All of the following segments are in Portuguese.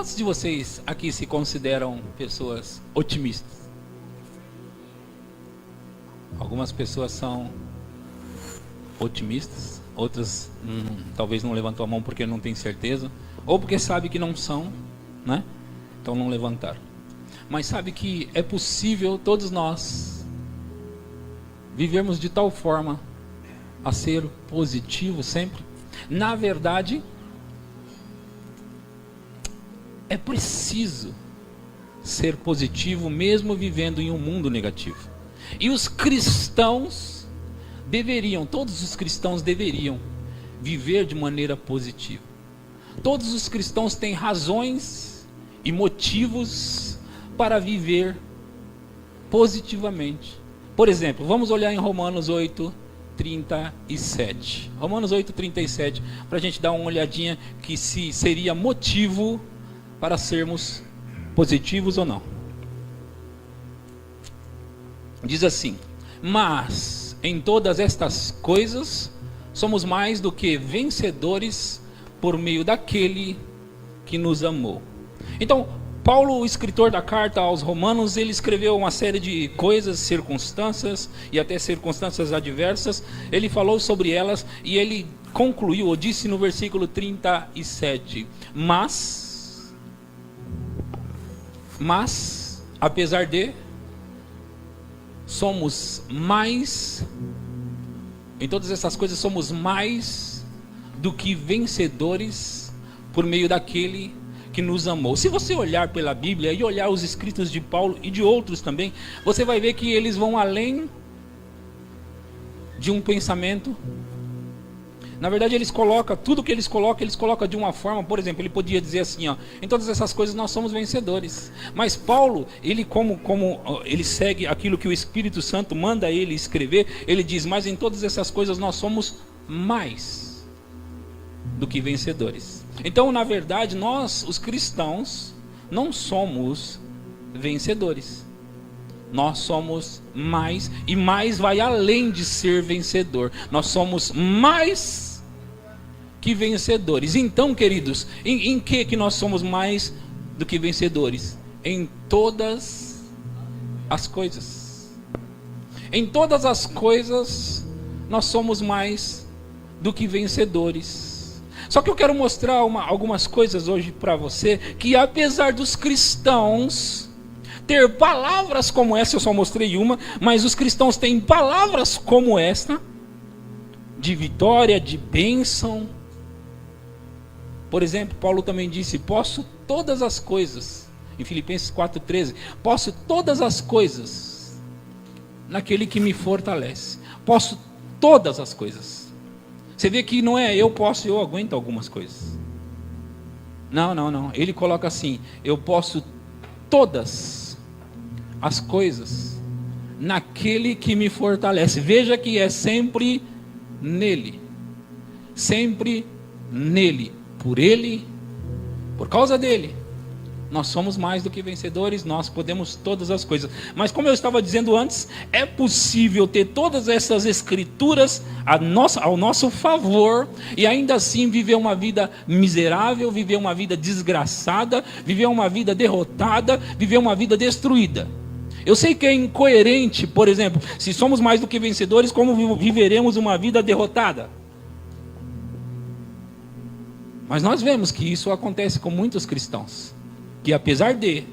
Quantos de vocês aqui se consideram pessoas otimistas? Algumas pessoas são otimistas, outras talvez não levantou a mão porque não tem certeza, ou porque sabe que não são, né? Então não levantaram. Mas sabe que é possível todos nós vivermos de tal forma a ser positivo sempre. Na verdade, é preciso ser positivo mesmo vivendo em um mundo negativo. E os cristãos deveriam, todos os cristãos deveriam viver de maneira positiva. Todos os cristãos têm razões e motivos para viver positivamente. Por exemplo, vamos olhar em Romanos 8:37. Romanos 8:37, para a gente dar uma olhadinha que se seria motivo para sermos positivos ou não. Diz assim: mas em todas estas coisas somos mais do que vencedores por meio daquele que nos amou. Então, Paulo, o escritor da carta aos Romanos, ele escreveu uma série de coisas, circunstâncias e até circunstâncias adversas. Ele falou sobre elas e ele concluiu, ou disse no versículo 37: mas, apesar de, somos mais, em todas essas coisas somos mais do que vencedores por meio daquele que nos amou. Se você olhar pela Bíblia e olhar os escritos de Paulo e de outros também, você vai ver que eles vão além de um pensamento. Na verdade, eles colocam, tudo que eles colocam de uma forma. Por exemplo, ele podia dizer assim, ó, em todas essas coisas nós somos vencedores. Mas Paulo, ele como ele segue aquilo que o Espírito Santo manda ele escrever, ele diz: mas em todas essas coisas nós somos mais do que vencedores. Então, na verdade, nós, os cristãos, não somos vencedores. Nós somos mais, e mais vai além de ser vencedor. Nós somos mais que vencedores. Então, queridos, em que nós somos mais do que vencedores? Em todas as coisas. Em todas as coisas, nós somos mais do que vencedores. Só que eu quero mostrar algumas coisas hoje para você, que apesar dos cristãos ter palavras como essa, eu só mostrei uma, mas os cristãos têm palavras como esta, de vitória, de bênção. Por exemplo, Paulo também disse: posso todas as coisas, em Filipenses 4:13, posso todas as coisas naquele que me fortalece. Posso todas as coisas. Você vê que não é eu posso, eu aguento algumas coisas. Não. Ele coloca assim: eu posso todas as coisas naquele que me fortalece. Veja que é sempre nele. Sempre nele. Por ele, por causa dele, nós somos mais do que vencedores, nós podemos todas as coisas. Mas como eu estava dizendo antes, é possível ter todas essas escrituras ao nosso favor e ainda assim viver uma vida miserável, viver uma vida desgraçada, viver uma vida derrotada, viver uma vida destruída. Eu sei que é incoerente, por exemplo, se somos mais do que vencedores, como viveremos uma vida derrotada? Mas nós vemos que isso acontece com muitos cristãos, que apesar de,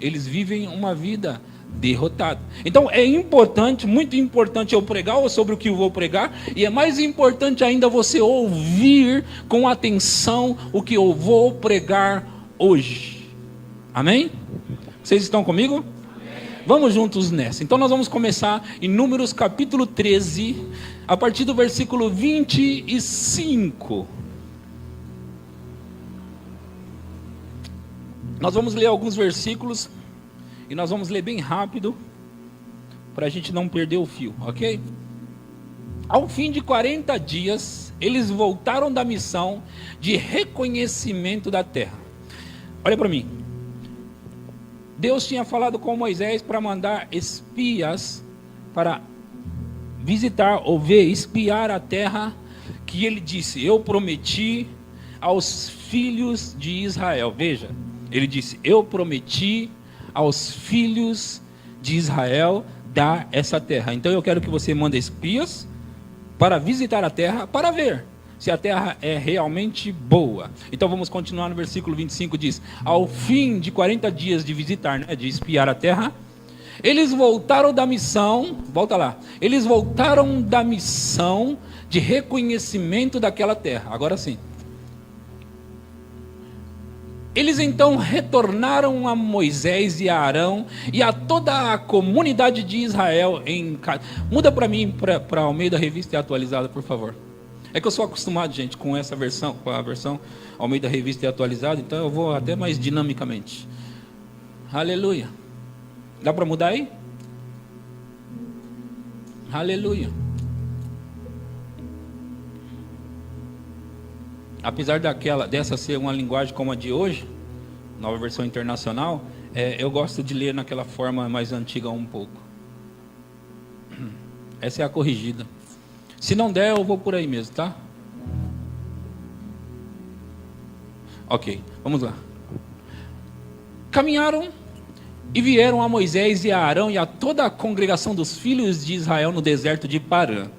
eles vivem uma vida derrotada. Então é importante, muito importante eu pregar sobre o que eu vou pregar, e é mais importante ainda você ouvir com atenção o que eu vou pregar hoje. Amém? Vocês estão comigo? Amém. Vamos juntos nessa. Então nós vamos começar em Números capítulo 13, a partir do versículo 25. Nós vamos ler alguns versículos e nós vamos ler bem rápido para a gente não perder o fio, ok? Ao fim de 40 dias, eles voltaram da missão de reconhecimento da terra. Olha para mim. Deus tinha falado com Moisés para mandar espias para visitar ou ver, espiar a terra que ele disse: eu prometi aos filhos de Israel. Veja. Ele disse: eu prometi aos filhos de Israel dar essa terra. Então eu quero que você mande espias para visitar a terra, para ver se a terra é realmente boa. Então vamos continuar no versículo 25, diz: ao fim de 40 dias de visitar, de espiar a terra, eles voltaram da missão, volta lá, eles voltaram da missão de reconhecimento daquela terra. Agora sim. Eles então retornaram a Moisés e a Arão e a toda a comunidade de Israel muda para mim, para Almeida Revista e Atualizada, por favor. É que eu sou acostumado, gente, com essa versão, com a versão Almeida Revista e Atualizada, então eu vou até mais dinamicamente. Aleluia. Dá para mudar aí? Aleluia. Apesar dessa ser uma linguagem como a de hoje, nova versão internacional, eu gosto de ler naquela forma mais antiga um pouco. Essa é a corrigida. Se não der, eu vou por aí mesmo, tá? Ok, vamos lá. Caminharam e vieram a Moisés e a Arão e a toda a congregação dos filhos de Israel no deserto de Parã,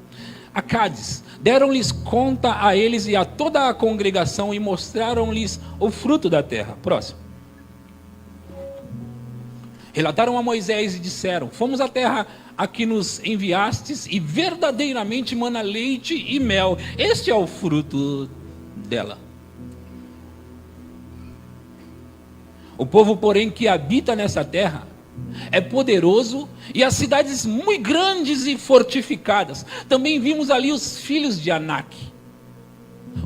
a Cádiz. Deram-lhes conta a eles e a toda a congregação e mostraram-lhes o fruto da terra. Próximo. Relataram a Moisés e disseram: fomos à terra a que nos enviastes e verdadeiramente mana leite e mel. Este é o fruto dela. O povo, porém, que habita nessa terra é poderoso e as cidades muito grandes e fortificadas. Também vimos ali os filhos de Anak.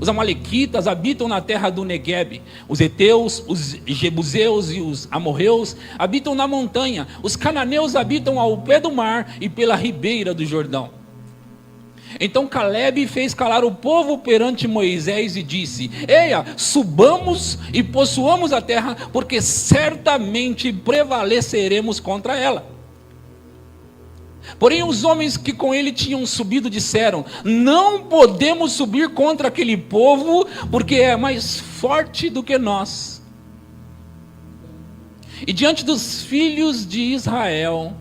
Os amalequitas habitam na terra do Neguebe. Os heteus, os jebuseus e os amorreus habitam na montanha. Os cananeus habitam ao pé do mar e pela ribeira do Jordão. Então Calebe fez calar o povo perante Moisés e disse: eia, subamos e possuamos a terra, porque certamente prevaleceremos contra ela. Porém os homens que com ele tinham subido disseram: não podemos subir contra aquele povo, porque é mais forte do que nós. E diante dos filhos de Israel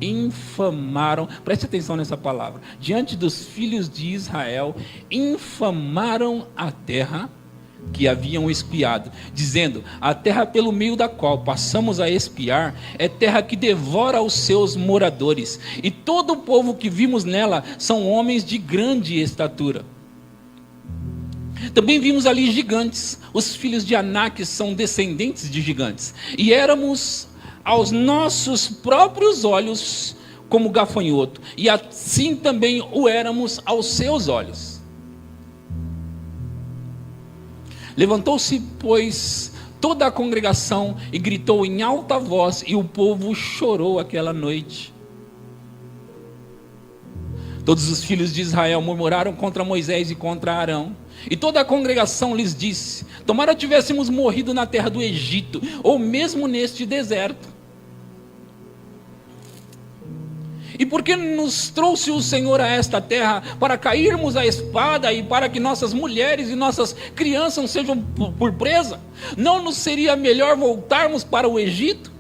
infamaram, preste atenção nessa palavra, diante dos filhos de Israel infamaram a terra que haviam espiado, dizendo: a terra pelo meio da qual passamos a espiar é terra que devora os seus moradores, e todo o povo que vimos nela são homens de grande estatura. Também vimos ali gigantes. Os filhos de Anak são descendentes de gigantes, e éramos aos nossos próprios olhos como gafanhoto, e assim também o éramos aos seus olhos. Levantou-se, pois, toda a congregação e gritou em alta voz, e o povo chorou aquela noite. Todos os filhos de Israel murmuraram contra Moisés e contra Arão, e toda a congregação lhes disse: tomara tivéssemos morrido na terra do Egito, ou mesmo neste deserto. E por que nos trouxe o Senhor a esta terra, para cairmos à espada e para que nossas mulheres e nossas crianças sejam por presa? Não nos seria melhor voltarmos para o Egito?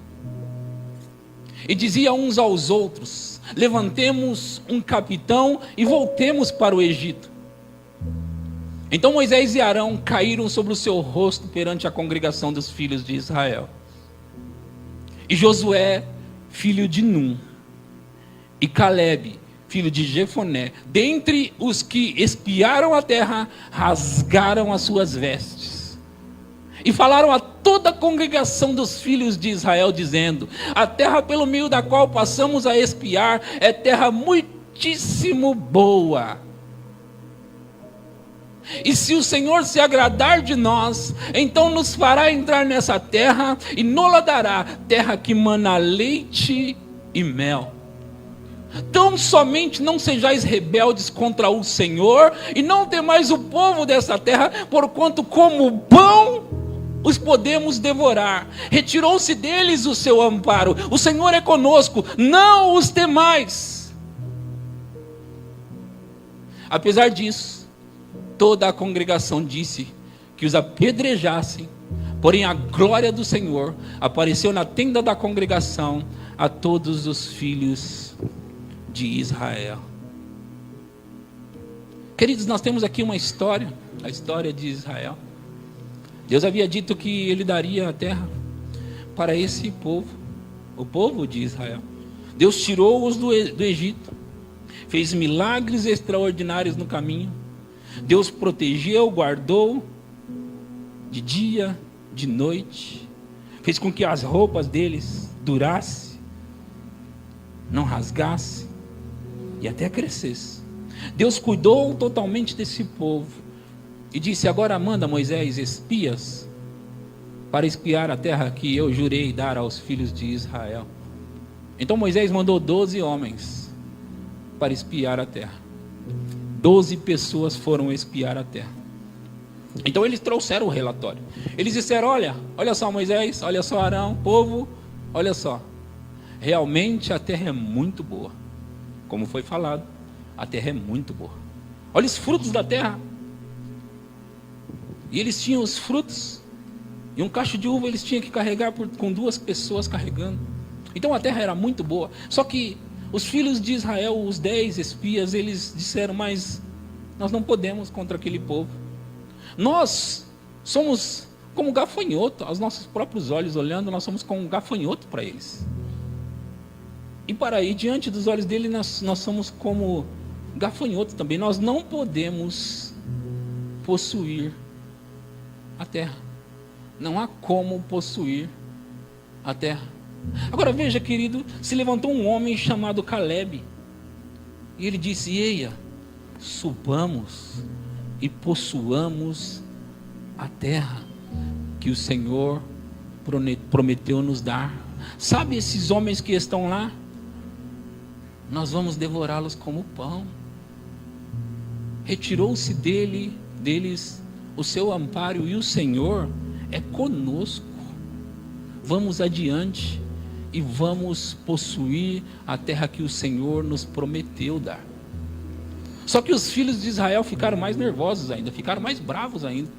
E dizia uns aos outros: levantemos um capitão e voltemos para o Egito. Então Moisés e Arão caíram sobre o seu rosto perante a congregação dos filhos de Israel. E Josué, filho de Num, e Calebe, filho de Jefoné, dentre os que espiaram a terra, rasgaram as suas vestes. E falaram a toda a congregação dos filhos de Israel, dizendo: a terra pelo meio da qual passamos a espiar é terra muitíssimo boa. E se o Senhor se agradar de nós, então nos fará entrar nessa terra e nos dará terra que mana leite e mel. Tão somente não sejais rebeldes contra o Senhor, e não temais o povo dessa terra, porquanto como pão os podemos devorar. Retirou-se deles o seu amparo. O Senhor é conosco, não os temais. Apesar disso, toda a congregação disse que os apedrejassem, Porém a glória do Senhor apareceu na tenda da congregação a todos os filhos de Israel. Queridos, nós temos aqui uma história, a história de Israel. Deus havia dito que Ele daria a terra para esse povo, o povo de Israel. Deus tirou-os do Egito, fez milagres extraordinários no caminho. Deus protegeu, guardou, de dia, de noite. Fez com que as roupas deles durassem, não rasgassem e até crescessem. Deus cuidou totalmente desse povo e disse: agora manda, Moisés, espias para espiar a terra que eu jurei dar aos filhos de Israel. Então Moisés mandou 12 homens para espiar a terra. 12 pessoas foram espiar a terra. Então eles trouxeram o relatório. Eles disseram: olha só, Moisés, olha só, Arão, povo, olha só, realmente a terra é muito boa. Como foi falado, a terra é muito boa. Olha os frutos da terra. E eles tinham os frutos, e um cacho de uva eles tinham que carregar com 2 pessoas carregando. Então a terra era muito boa. Só que os filhos de Israel, os 10 espias, eles disseram: mas nós não podemos contra aquele povo. Nós somos como gafanhoto, aos nossos próprios olhos olhando, nós somos como um gafanhoto para eles. E para ir diante dos olhos dele, nós somos como gafanhoto também. Nós não podemos possuir a terra. Não há como possuir a terra. Agora veja, querido, se levantou um homem chamado Caleb. E ele disse: eia, subamos e possuamos a terra que o Senhor prometeu nos dar. Sabe esses homens que estão lá? Nós vamos devorá-los como pão. Retirou-se deles o seu amparo, e o Senhor é conosco. Vamos adiante e vamos possuir a terra que o Senhor nos prometeu dar. Só que os filhos de Israel ficaram mais nervosos ainda, ficaram mais bravos ainda.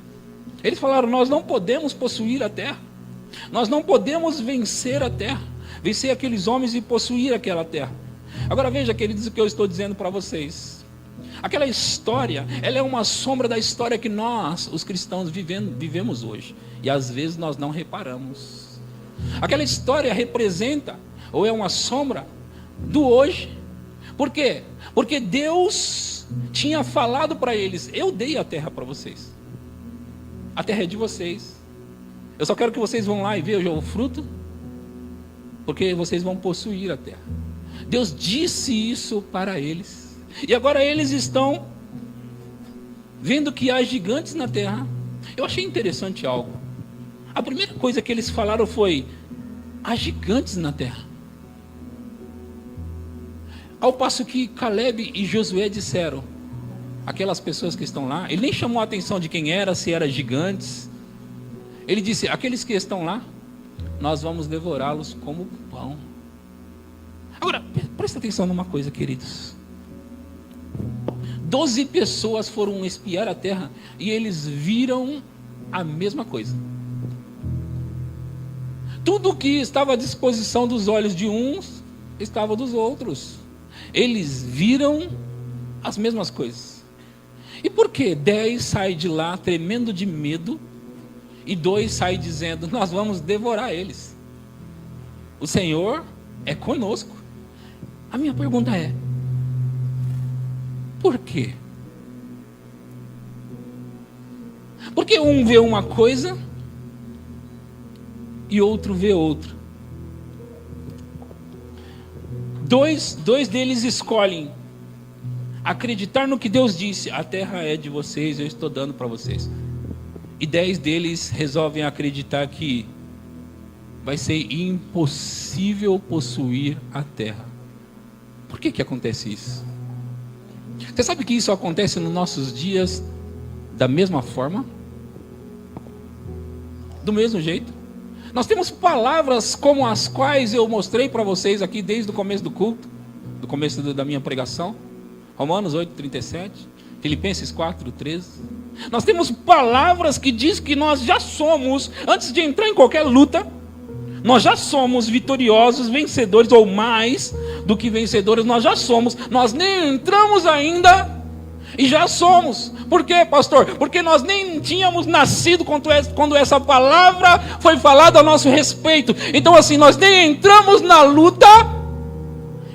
Eles falaram: nós não podemos possuir a terra, nós não podemos vencer a terra, vencer aqueles homens e possuir aquela terra. Agora veja, queridos, o que eu estou dizendo para vocês. Aquela história, ela é uma sombra da história que nós, os cristãos, vivemos hoje. E às vezes nós não reparamos. Aquela história representa, ou é uma sombra do hoje. Por quê? Porque Deus tinha falado para eles: eu dei a terra para vocês. A terra é de vocês. Eu só quero que vocês vão lá e vejam o fruto, porque vocês vão possuir a terra. Deus disse isso para eles. E agora eles estão vendo que há gigantes na terra. Eu achei interessante algo. A primeira coisa que eles falaram foi: há gigantes na terra. Ao passo que Caleb e Josué disseram, aquelas pessoas que estão lá, ele nem chamou a atenção de quem era, se era gigantes. Ele disse: aqueles que estão lá, nós vamos devorá-los como pão. Agora, presta atenção numa coisa, queridos. 12 pessoas foram espiar a terra e eles viram a mesma coisa. Tudo que estava à disposição dos olhos de uns, estava dos outros. Eles viram as mesmas coisas. E por que 10 saem de lá tremendo de medo e 2 saem dizendo: nós vamos devorar eles? O Senhor é conosco. A minha pergunta é: por quê? Porque um vê uma coisa e outro vê outra. Dois deles escolhem acreditar no que Deus disse: a terra é de vocês, eu estou dando para vocês. E 10 deles resolvem acreditar que vai ser impossível possuir a terra. Por que acontece isso? Você sabe que isso acontece nos nossos dias da mesma forma? Do mesmo jeito? Nós temos palavras como as quais eu mostrei para vocês aqui desde o começo do culto, do começo da minha pregação. Romanos 8:37. Filipenses 4:13. Nós temos palavras que diz que nós já somos, antes de entrar em qualquer luta, nós já somos vitoriosos, vencedores, ou mais do que vencedores, nós já somos. Nós nem entramos ainda e já somos. Por quê, pastor? Porque nós nem tínhamos nascido quando essa palavra foi falada a nosso respeito. Então assim, nós nem entramos na luta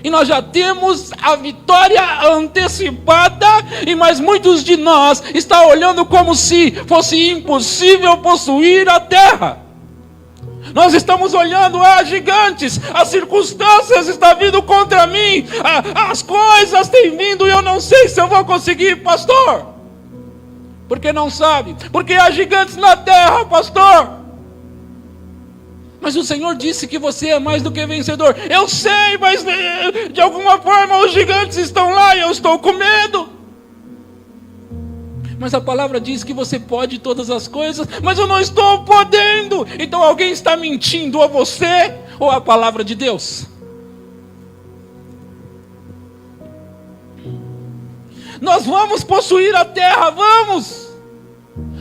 e nós já temos a vitória antecipada, e mais muitos de nós estão olhando como se fosse impossível possuir a terra. Nós estamos olhando gigantes, as circunstâncias estão vindo contra mim, as coisas têm vindo e eu não sei se eu vou conseguir, pastor. Porque não sabe, porque há gigantes na terra, pastor. Mas o Senhor disse que você é mais do que vencedor. Eu sei, mas de alguma forma os gigantes estão lá e eu estou com medo. Mas a palavra diz que você pode todas as coisas, mas eu não estou podendo. Então alguém está mentindo, ou você, ou a palavra de Deus. Nós vamos possuir a terra, vamos.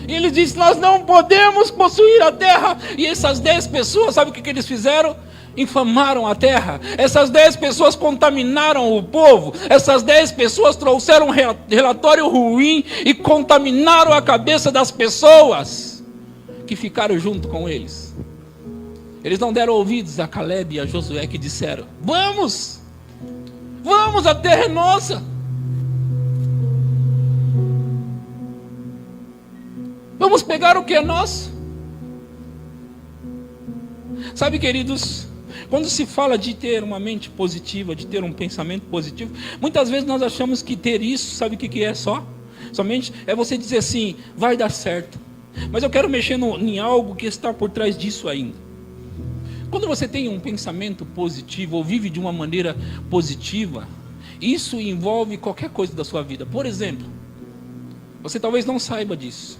E ele diz, nós não podemos possuir a terra. E essas 10 pessoas, sabe o que eles fizeram? Infamaram a terra. Essas 10 pessoas contaminaram o povo. Essas 10 pessoas trouxeram um relatório ruim e contaminaram a cabeça das pessoas que ficaram junto com eles. Eles não deram ouvidos a Caleb e a Josué, que disseram, vamos, a terra é nossa. Vamos pegar o que é nosso. Sabe, queridos, quando se fala de ter uma mente positiva, de ter um pensamento positivo, muitas vezes nós achamos que ter isso, sabe o que é só? Somente é você dizer assim, vai dar certo. Mas eu quero mexer em algo que está por trás disso ainda. Quando você tem um pensamento positivo, ou vive de uma maneira positiva, isso envolve qualquer coisa da sua vida. Por exemplo, você talvez não saiba disso,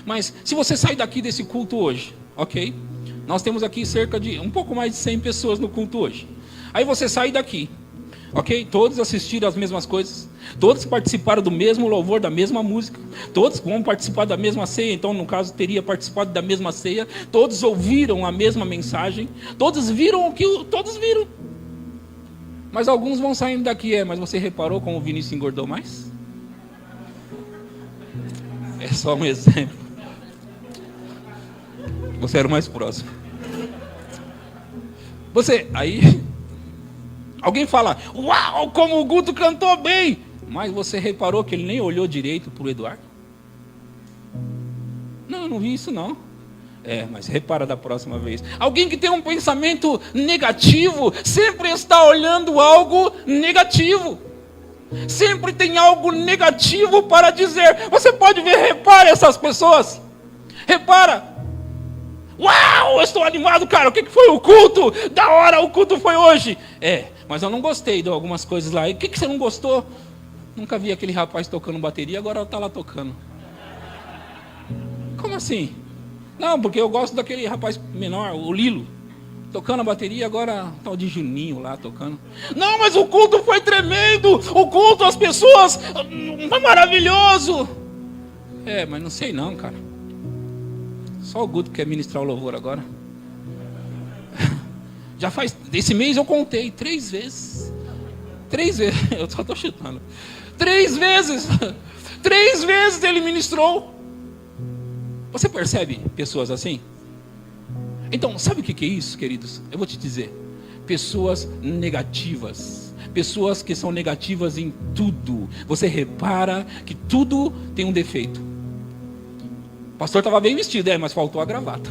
mas se você sair daqui desse culto hoje, ok? Nós temos aqui cerca de um pouco mais de 100 pessoas no culto hoje. Aí você sai daqui, ok? Todos assistiram as mesmas coisas, todos participaram do mesmo louvor, da mesma música, todos vão participar da mesma ceia, então no caso teria participado da mesma ceia, todos ouviram a mesma mensagem, todos viram o que todos viram. Mas alguns vão saindo daqui, mas você reparou como o Vinícius engordou mais? É só um exemplo. Você era o mais próximo. Alguém fala, uau, como o Guto cantou bem. Mas você reparou que ele nem olhou direito para o Eduardo? Não, eu não vi isso não. Mas repara da próxima vez. Alguém que tem um pensamento negativo, sempre está olhando algo negativo. Sempre tem algo negativo para dizer. Você pode ver, repare essas pessoas. Repara. Uau, eu estou animado, cara. O que foi o culto? Da hora, o culto foi hoje. Mas eu não gostei de algumas coisas lá. E o que você não gostou? Nunca vi aquele rapaz tocando bateria, agora está lá tocando. Como assim? Não, porque eu gosto daquele rapaz menor, o Lilo, tocando a bateria, agora tal de Juninho lá tocando. Não, mas o culto foi tremendo. O culto, as pessoas, foi maravilhoso. Mas não sei não, cara. Só o Guto quer ministrar o louvor agora. Já faz, esse mês eu contei 3 vezes. 3 vezes, eu só estou chutando. 3 vezes. 3 vezes ele ministrou. Você percebe pessoas assim? Então, sabe o que é isso, queridos? Eu vou te dizer. Pessoas negativas. Pessoas que são negativas em tudo. Você repara que tudo tem um defeito. O pastor estava bem vestido, mas faltou a gravata.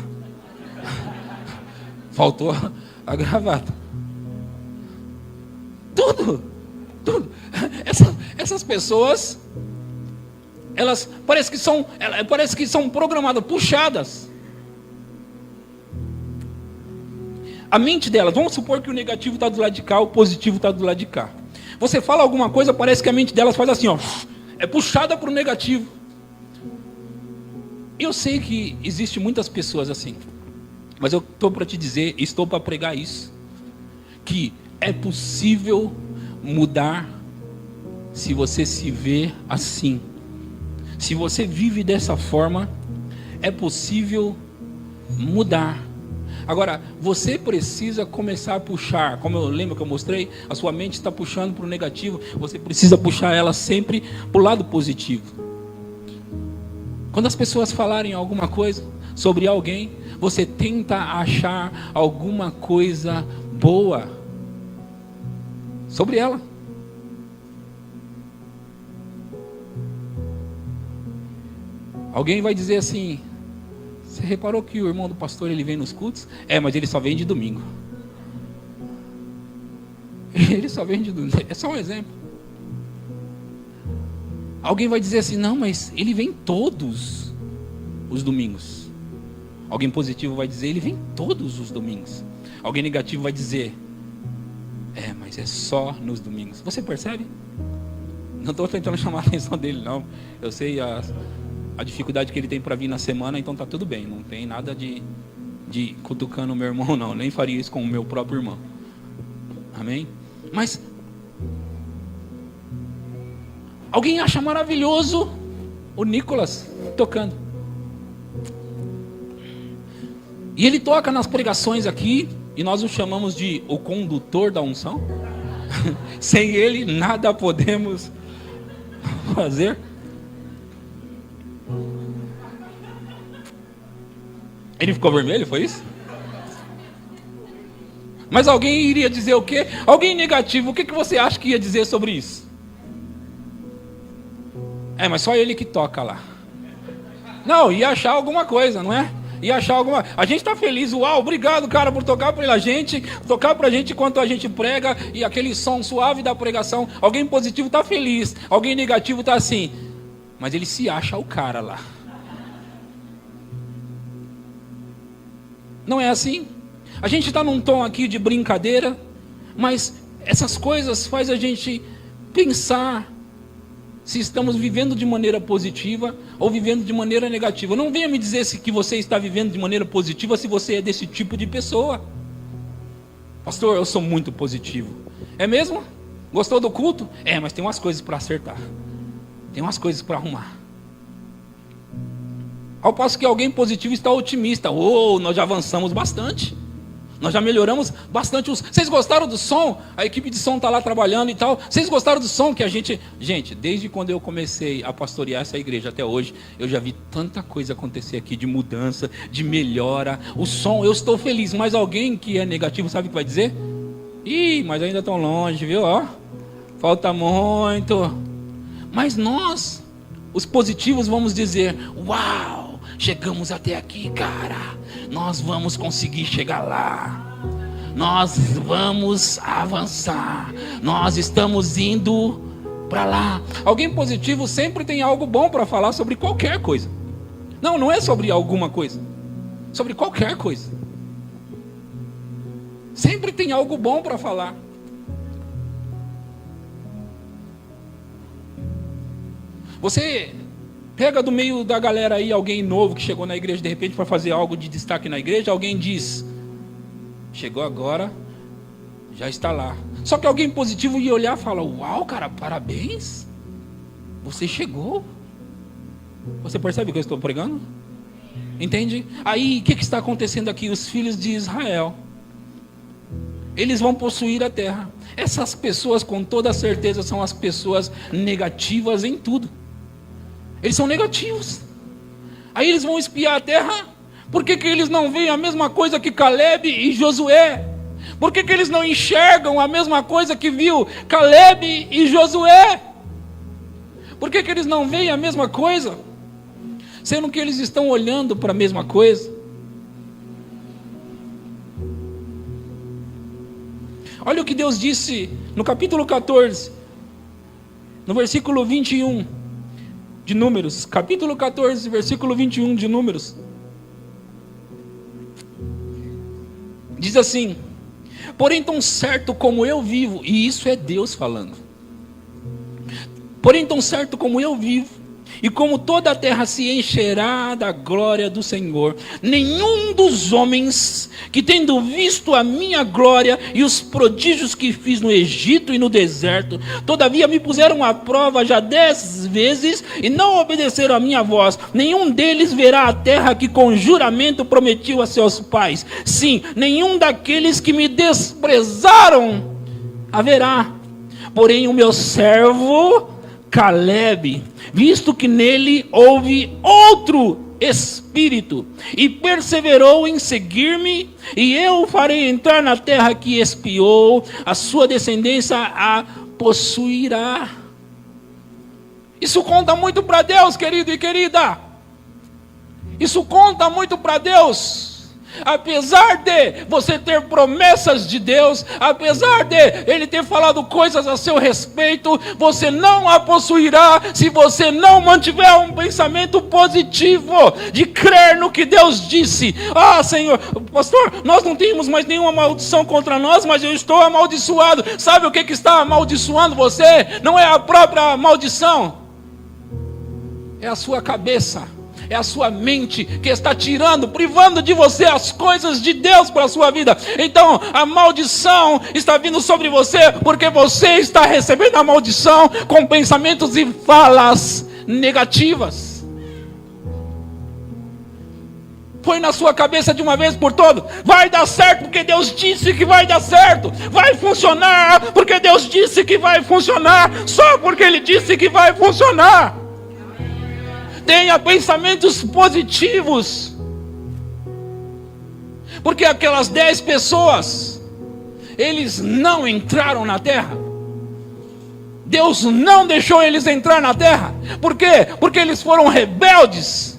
Faltou a gravata. Tudo. Essas pessoas, elas parece que são programadas, puxadas. A mente delas, vamos supor que o negativo está do lado de cá, o positivo está do lado de cá. Você fala alguma coisa, parece que a mente delas faz assim, ó, é puxada para o negativo. Eu sei que existe muitas pessoas assim, mas eu estou para te dizer, estou para pregar isso, que é possível mudar se você se vê assim. Se você vive dessa forma, é possível mudar. Agora, você precisa começar a puxar, como eu lembro que eu mostrei, a sua mente está puxando para o negativo, você precisa puxar ela sempre para o lado positivo. Quando as pessoas falarem alguma coisa sobre alguém, você tenta achar alguma coisa boa sobre ela. Alguém vai dizer assim: você reparou que o irmão do pastor ele vem nos cultos? Mas ele só vem de domingo. Ele só vem de domingo. É só um exemplo. Alguém vai dizer assim: não, mas ele vem todos os domingos. Alguém positivo vai dizer: ele vem todos os domingos. Alguém negativo vai dizer: mas é só nos domingos. Você percebe? Não estou tentando chamar a atenção dele, não. Eu sei a dificuldade que ele tem para vir na semana, então tá tudo bem. Não tem nada de cutucando o meu irmão, não. Nem faria isso com o meu próprio irmão. Amém? Mas alguém acha maravilhoso o Nicolas tocando. E ele toca nas pregações aqui, e nós o chamamos de o condutor da unção. Sem ele, nada podemos fazer. Ele ficou vermelho, foi isso? Mas alguém iria dizer o quê? Alguém negativo, o que você acha que ia dizer sobre isso? Mas só ele que toca lá. Não, ia achar alguma coisa, não é? Ia achar alguma... A gente está feliz, uau, obrigado, cara, por tocar pra gente enquanto a gente prega, e aquele som suave da pregação. Alguém positivo está feliz, alguém negativo está assim. Mas ele se acha o cara lá. Não é assim? A gente está num tom aqui de brincadeira, mas essas coisas fazem a gente pensar se estamos vivendo de maneira positiva ou vivendo de maneira negativa. Não venha me dizer que você está vivendo de maneira positiva se você é desse tipo de pessoa. Pastor, eu sou muito positivo. É mesmo? Gostou do culto? Mas tem umas coisas para acertar. Tem umas coisas para arrumar. Ao passo que alguém positivo está otimista. Nós já avançamos bastante. Nós já melhoramos bastante. Vocês gostaram do som? A equipe de som está lá trabalhando e tal. Vocês gostaram do som que a gente... Gente, desde quando eu comecei a pastorear essa igreja até hoje, eu já vi tanta coisa acontecer aqui de mudança, de melhora. O som, eu estou feliz. Mas alguém que é negativo, sabe o que vai dizer? Mas ainda estão longe, viu? Falta muito. Mas nós, os positivos, vamos dizer: uau! Chegamos até aqui, cara. Nós vamos conseguir chegar lá. Nós vamos avançar. Nós estamos indo para lá. Alguém positivo sempre tem algo bom para falar sobre qualquer coisa. Não é sobre alguma coisa. Sobre qualquer coisa. Sempre tem algo bom para falar. Você pega do meio da galera aí alguém novo que chegou na igreja de repente para fazer algo de destaque na igreja. Alguém diz: chegou agora, já está lá. Só que alguém positivo ia olhar e fala: uau, cara, parabéns, você chegou. Você percebe o que eu estou pregando? Entende? Aí o que está acontecendo aqui? Os filhos de Israel, eles vão possuir a terra. Essas pessoas com toda certeza são as pessoas negativas em tudo. Eles são negativos. Aí eles vão espiar a terra. Por que eles não veem a mesma coisa que Caleb e Josué? Por que eles não enxergam a mesma coisa que viu Caleb e Josué? Por que eles não veem a mesma coisa? Sendo que eles estão olhando para a mesma coisa. Olha o que Deus disse no capítulo 14, no versículo 21 de Números. Capítulo 14, versículo 21 de Números. Diz assim: porém tão certo como eu vivo, e isso é Deus falando. Porém tão certo como eu vivo, E como toda a terra se encherá da glória do Senhor, nenhum dos homens que, tendo visto a minha glória e os prodígios que fiz no Egito e no deserto, todavia me puseram à prova já 10 vezes e não obedeceram a minha voz, nenhum deles verá a terra que com juramento prometiu a seus pais. Sim, nenhum daqueles que me desprezaram haverá. Porém o meu servo Calebe, visto que nele houve outro espírito, e perseverou em seguir-me, e eu o farei entrar na terra que espiou, a sua descendência a possuirá. Isso conta muito para Deus, querido e querida. Isso conta muito para Deus. Apesar de você ter promessas de Deus, apesar de Ele ter falado coisas a seu respeito, você não a possuirá se você não mantiver um pensamento positivo, de crer no que Deus disse. Ah, Senhor, pastor, nós não temos mais nenhuma maldição contra nós, mas eu estou amaldiçoado. Sabe o que está amaldiçoando você? Não é a própria maldição, é a sua cabeça. É a sua mente que está tirando, privando de você as coisas de Deus para a sua vida. Então a maldição está vindo sobre você, porque você está recebendo a maldição com pensamentos e falas negativas. Põe na sua cabeça de uma vez por todas: vai dar certo porque Deus disse que vai dar certo. Vai funcionar porque Deus disse que vai funcionar. Só porque Ele disse que vai funcionar. Tenha pensamentos positivos. Porque aquelas 10 pessoas, eles não entraram na terra. Deus não deixou eles entrar na terra. Por quê? Porque eles foram rebeldes.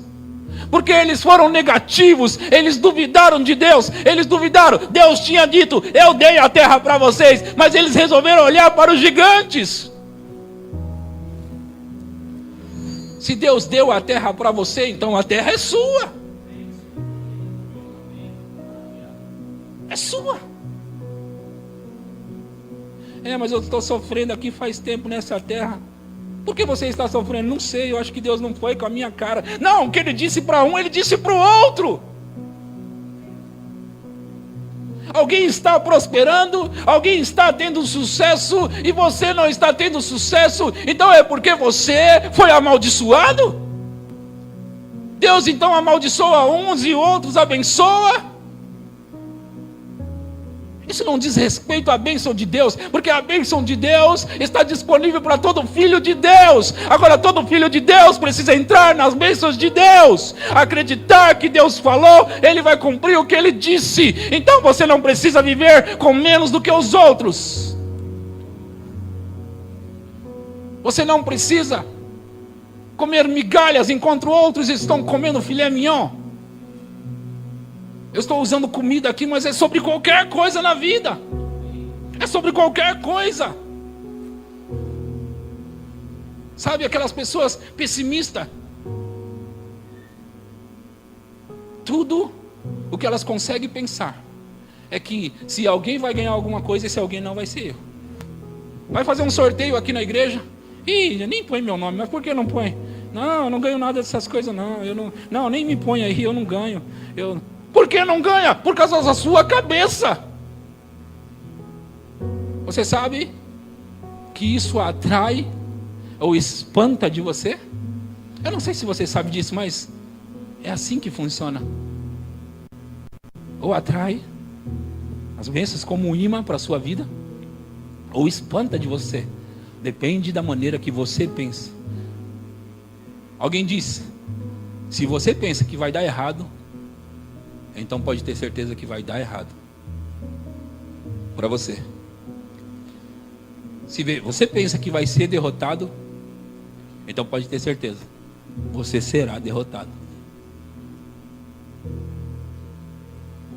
Porque eles foram negativos. Eles duvidaram de Deus. Eles duvidaram. Deus tinha dito: eu dei a terra para vocês. Mas eles resolveram olhar para os gigantes. Se Deus deu a terra para você, então a terra é sua. É sua. Mas eu estou sofrendo aqui faz tempo nessa terra. Por que você está sofrendo? Não sei, eu acho que Deus não foi com a minha cara. Não, o que Ele disse para um, Ele disse para o outro. Alguém está prosperando, alguém está tendo sucesso e você não está tendo sucesso. Então é porque você foi amaldiçoado? Deus então amaldiçoa uns e outros abençoa? Isso não diz respeito à bênção de Deus, porque a bênção de Deus está disponível para todo filho de Deus. Agora todo filho de Deus precisa entrar nas bênçãos de Deus, acreditar que Deus falou, Ele vai cumprir o que Ele disse. Então você não precisa viver com menos do que os outros. Você não precisa comer migalhas enquanto outros estão comendo filé mignon. Eu estou usando comida aqui, mas é sobre qualquer coisa na vida. É sobre qualquer coisa. Sabe aquelas pessoas pessimistas? Tudo o que elas conseguem pensar é que se alguém vai ganhar alguma coisa, esse alguém não vai ser eu. Vai fazer um sorteio aqui na igreja? Ih, nem põe meu nome, mas por que não põe? Não, eu não ganho nada dessas coisas não. Não, nem me põe aí, eu não ganho. Por que não ganha? Por causa da sua cabeça. Você sabe que isso atrai ou espanta de você? Eu não sei se você sabe disso, mas é assim que funciona. Ou atrai as bênçãos como um imã para a sua vida, ou espanta de você. Depende da maneira que você pensa. Alguém disse: se você pensa que vai dar errado, então pode ter certeza que vai dar errado para você. Se você pensa que vai ser derrotado, então pode ter certeza, você será derrotado.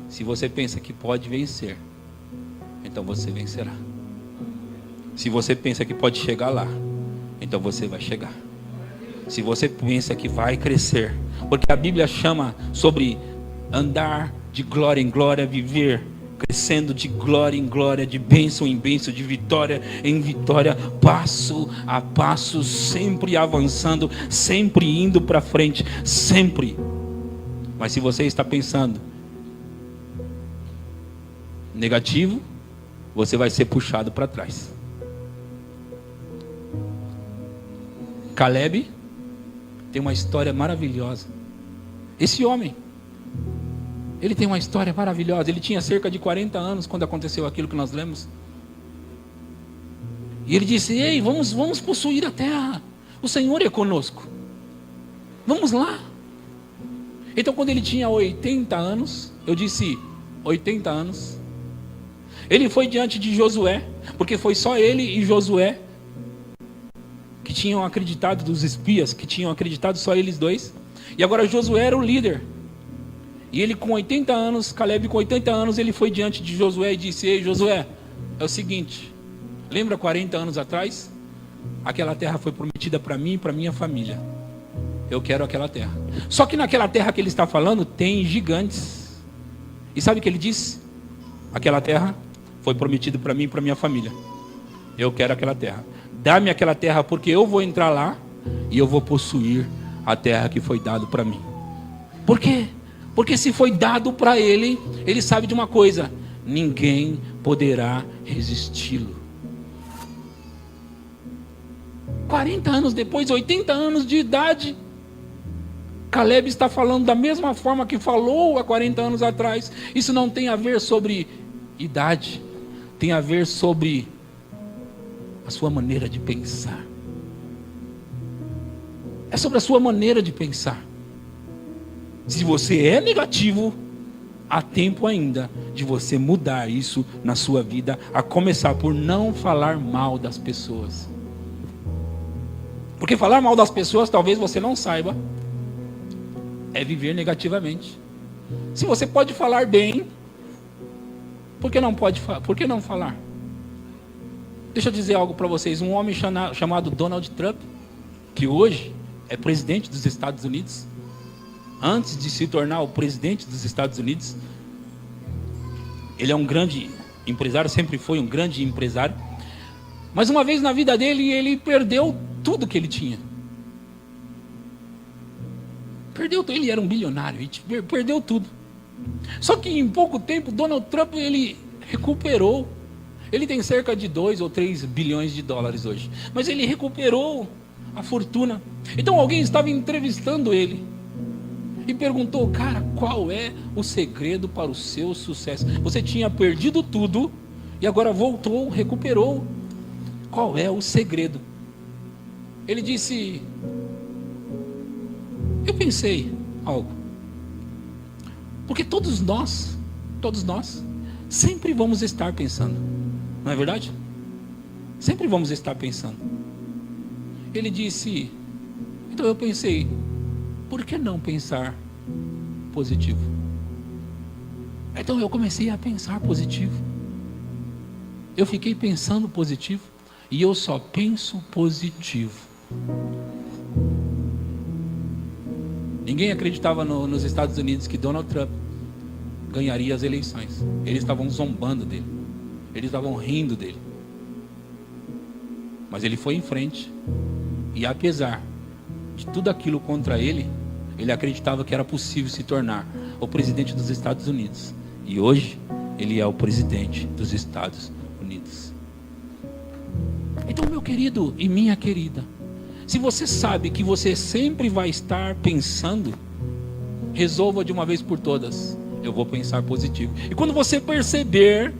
Se você pensa que pode vencer, então você vencerá. Se você pensa que pode chegar lá, então você vai chegar. Se você pensa que vai crescer, porque a Bíblia chama sobre andar de glória em glória, viver, crescer sendo de glória em glória, de bênção em bênção, de vitória em vitória, passo a passo, sempre avançando, sempre indo para frente, sempre. Mas se você está pensando negativo, você vai ser puxado para trás. Caleb tem uma história maravilhosa. Esse homem, ele tem uma história maravilhosa. Ele tinha cerca de 40 anos quando aconteceu aquilo que nós lemos. E ele disse: ei, vamos possuir a terra. O Senhor é conosco. Vamos lá. Então quando ele tinha 80 anos, eu disse 80 anos, ele foi diante de Josué, porque foi só ele e Josué que tinham acreditado, dos espias que tinham acreditado, só eles dois. E agora Josué era o líder. E ele com 80 anos, Caleb com 80 anos, ele foi diante de Josué e disse: ei Josué, é o seguinte, lembra 40 anos atrás? Aquela terra foi prometida para mim e para minha família. Eu quero aquela terra. Só que naquela terra que ele está falando tem gigantes. E sabe o que ele disse? Aquela terra foi prometida para mim e para minha família. Eu quero aquela terra. Dá-me aquela terra, porque eu vou entrar lá e eu vou possuir a terra que foi dado para mim. Por quê? Porque se foi dado para ele, ele sabe de uma coisa: ninguém poderá resisti-lo. 40 anos depois, 80 anos de idade, Caleb está falando da mesma forma que falou há 40 anos atrás. Isso não tem a ver sobre idade, tem a ver sobre a sua maneira de pensar. É sobre a sua maneira de pensar. Se você é negativo, há tempo ainda de você mudar isso na sua vida, a começar por não falar mal das pessoas. Porque falar mal das pessoas, talvez você não saiba, é viver negativamente. Se você pode falar bem, por que não falar? Deixa eu dizer algo para vocês. Um homem chamado Donald Trump, que hoje é presidente dos Estados Unidos, antes de se tornar o presidente dos Estados Unidos, ele é um grande empresário, sempre foi um grande empresário, mas uma vez na vida dele, ele perdeu tudo que ele tinha. Ele era um bilionário, e perdeu tudo. Só que em pouco tempo, Donald Trump, ele recuperou. Ele tem cerca de 2 ou 3 bilhões de dólares hoje, mas ele recuperou a fortuna. Então alguém estava entrevistando ele e perguntou: cara, qual é o segredo para o seu sucesso? Você tinha perdido tudo e agora voltou, recuperou. Qual é o segredo? Ele disse: eu pensei algo. Porque todos nós sempre vamos estar pensando. Não é verdade? Sempre vamos estar pensando. Ele disse: então eu pensei, por que não pensar positivo? Então eu comecei a pensar positivo. Eu fiquei pensando positivo. E eu só penso positivo. Ninguém acreditava nos Estados Unidos que Donald Trump ganharia as eleições. Eles estavam zombando dele. Eles estavam rindo dele. Mas ele foi em frente. E apesar de tudo aquilo contra ele, ele acreditava que era possível se tornar o presidente dos Estados Unidos. E hoje, ele é o presidente dos Estados Unidos. Então, meu querido e minha querida, se você sabe que você sempre vai estar pensando, resolva de uma vez por todas: eu vou pensar positivo. E quando você perceber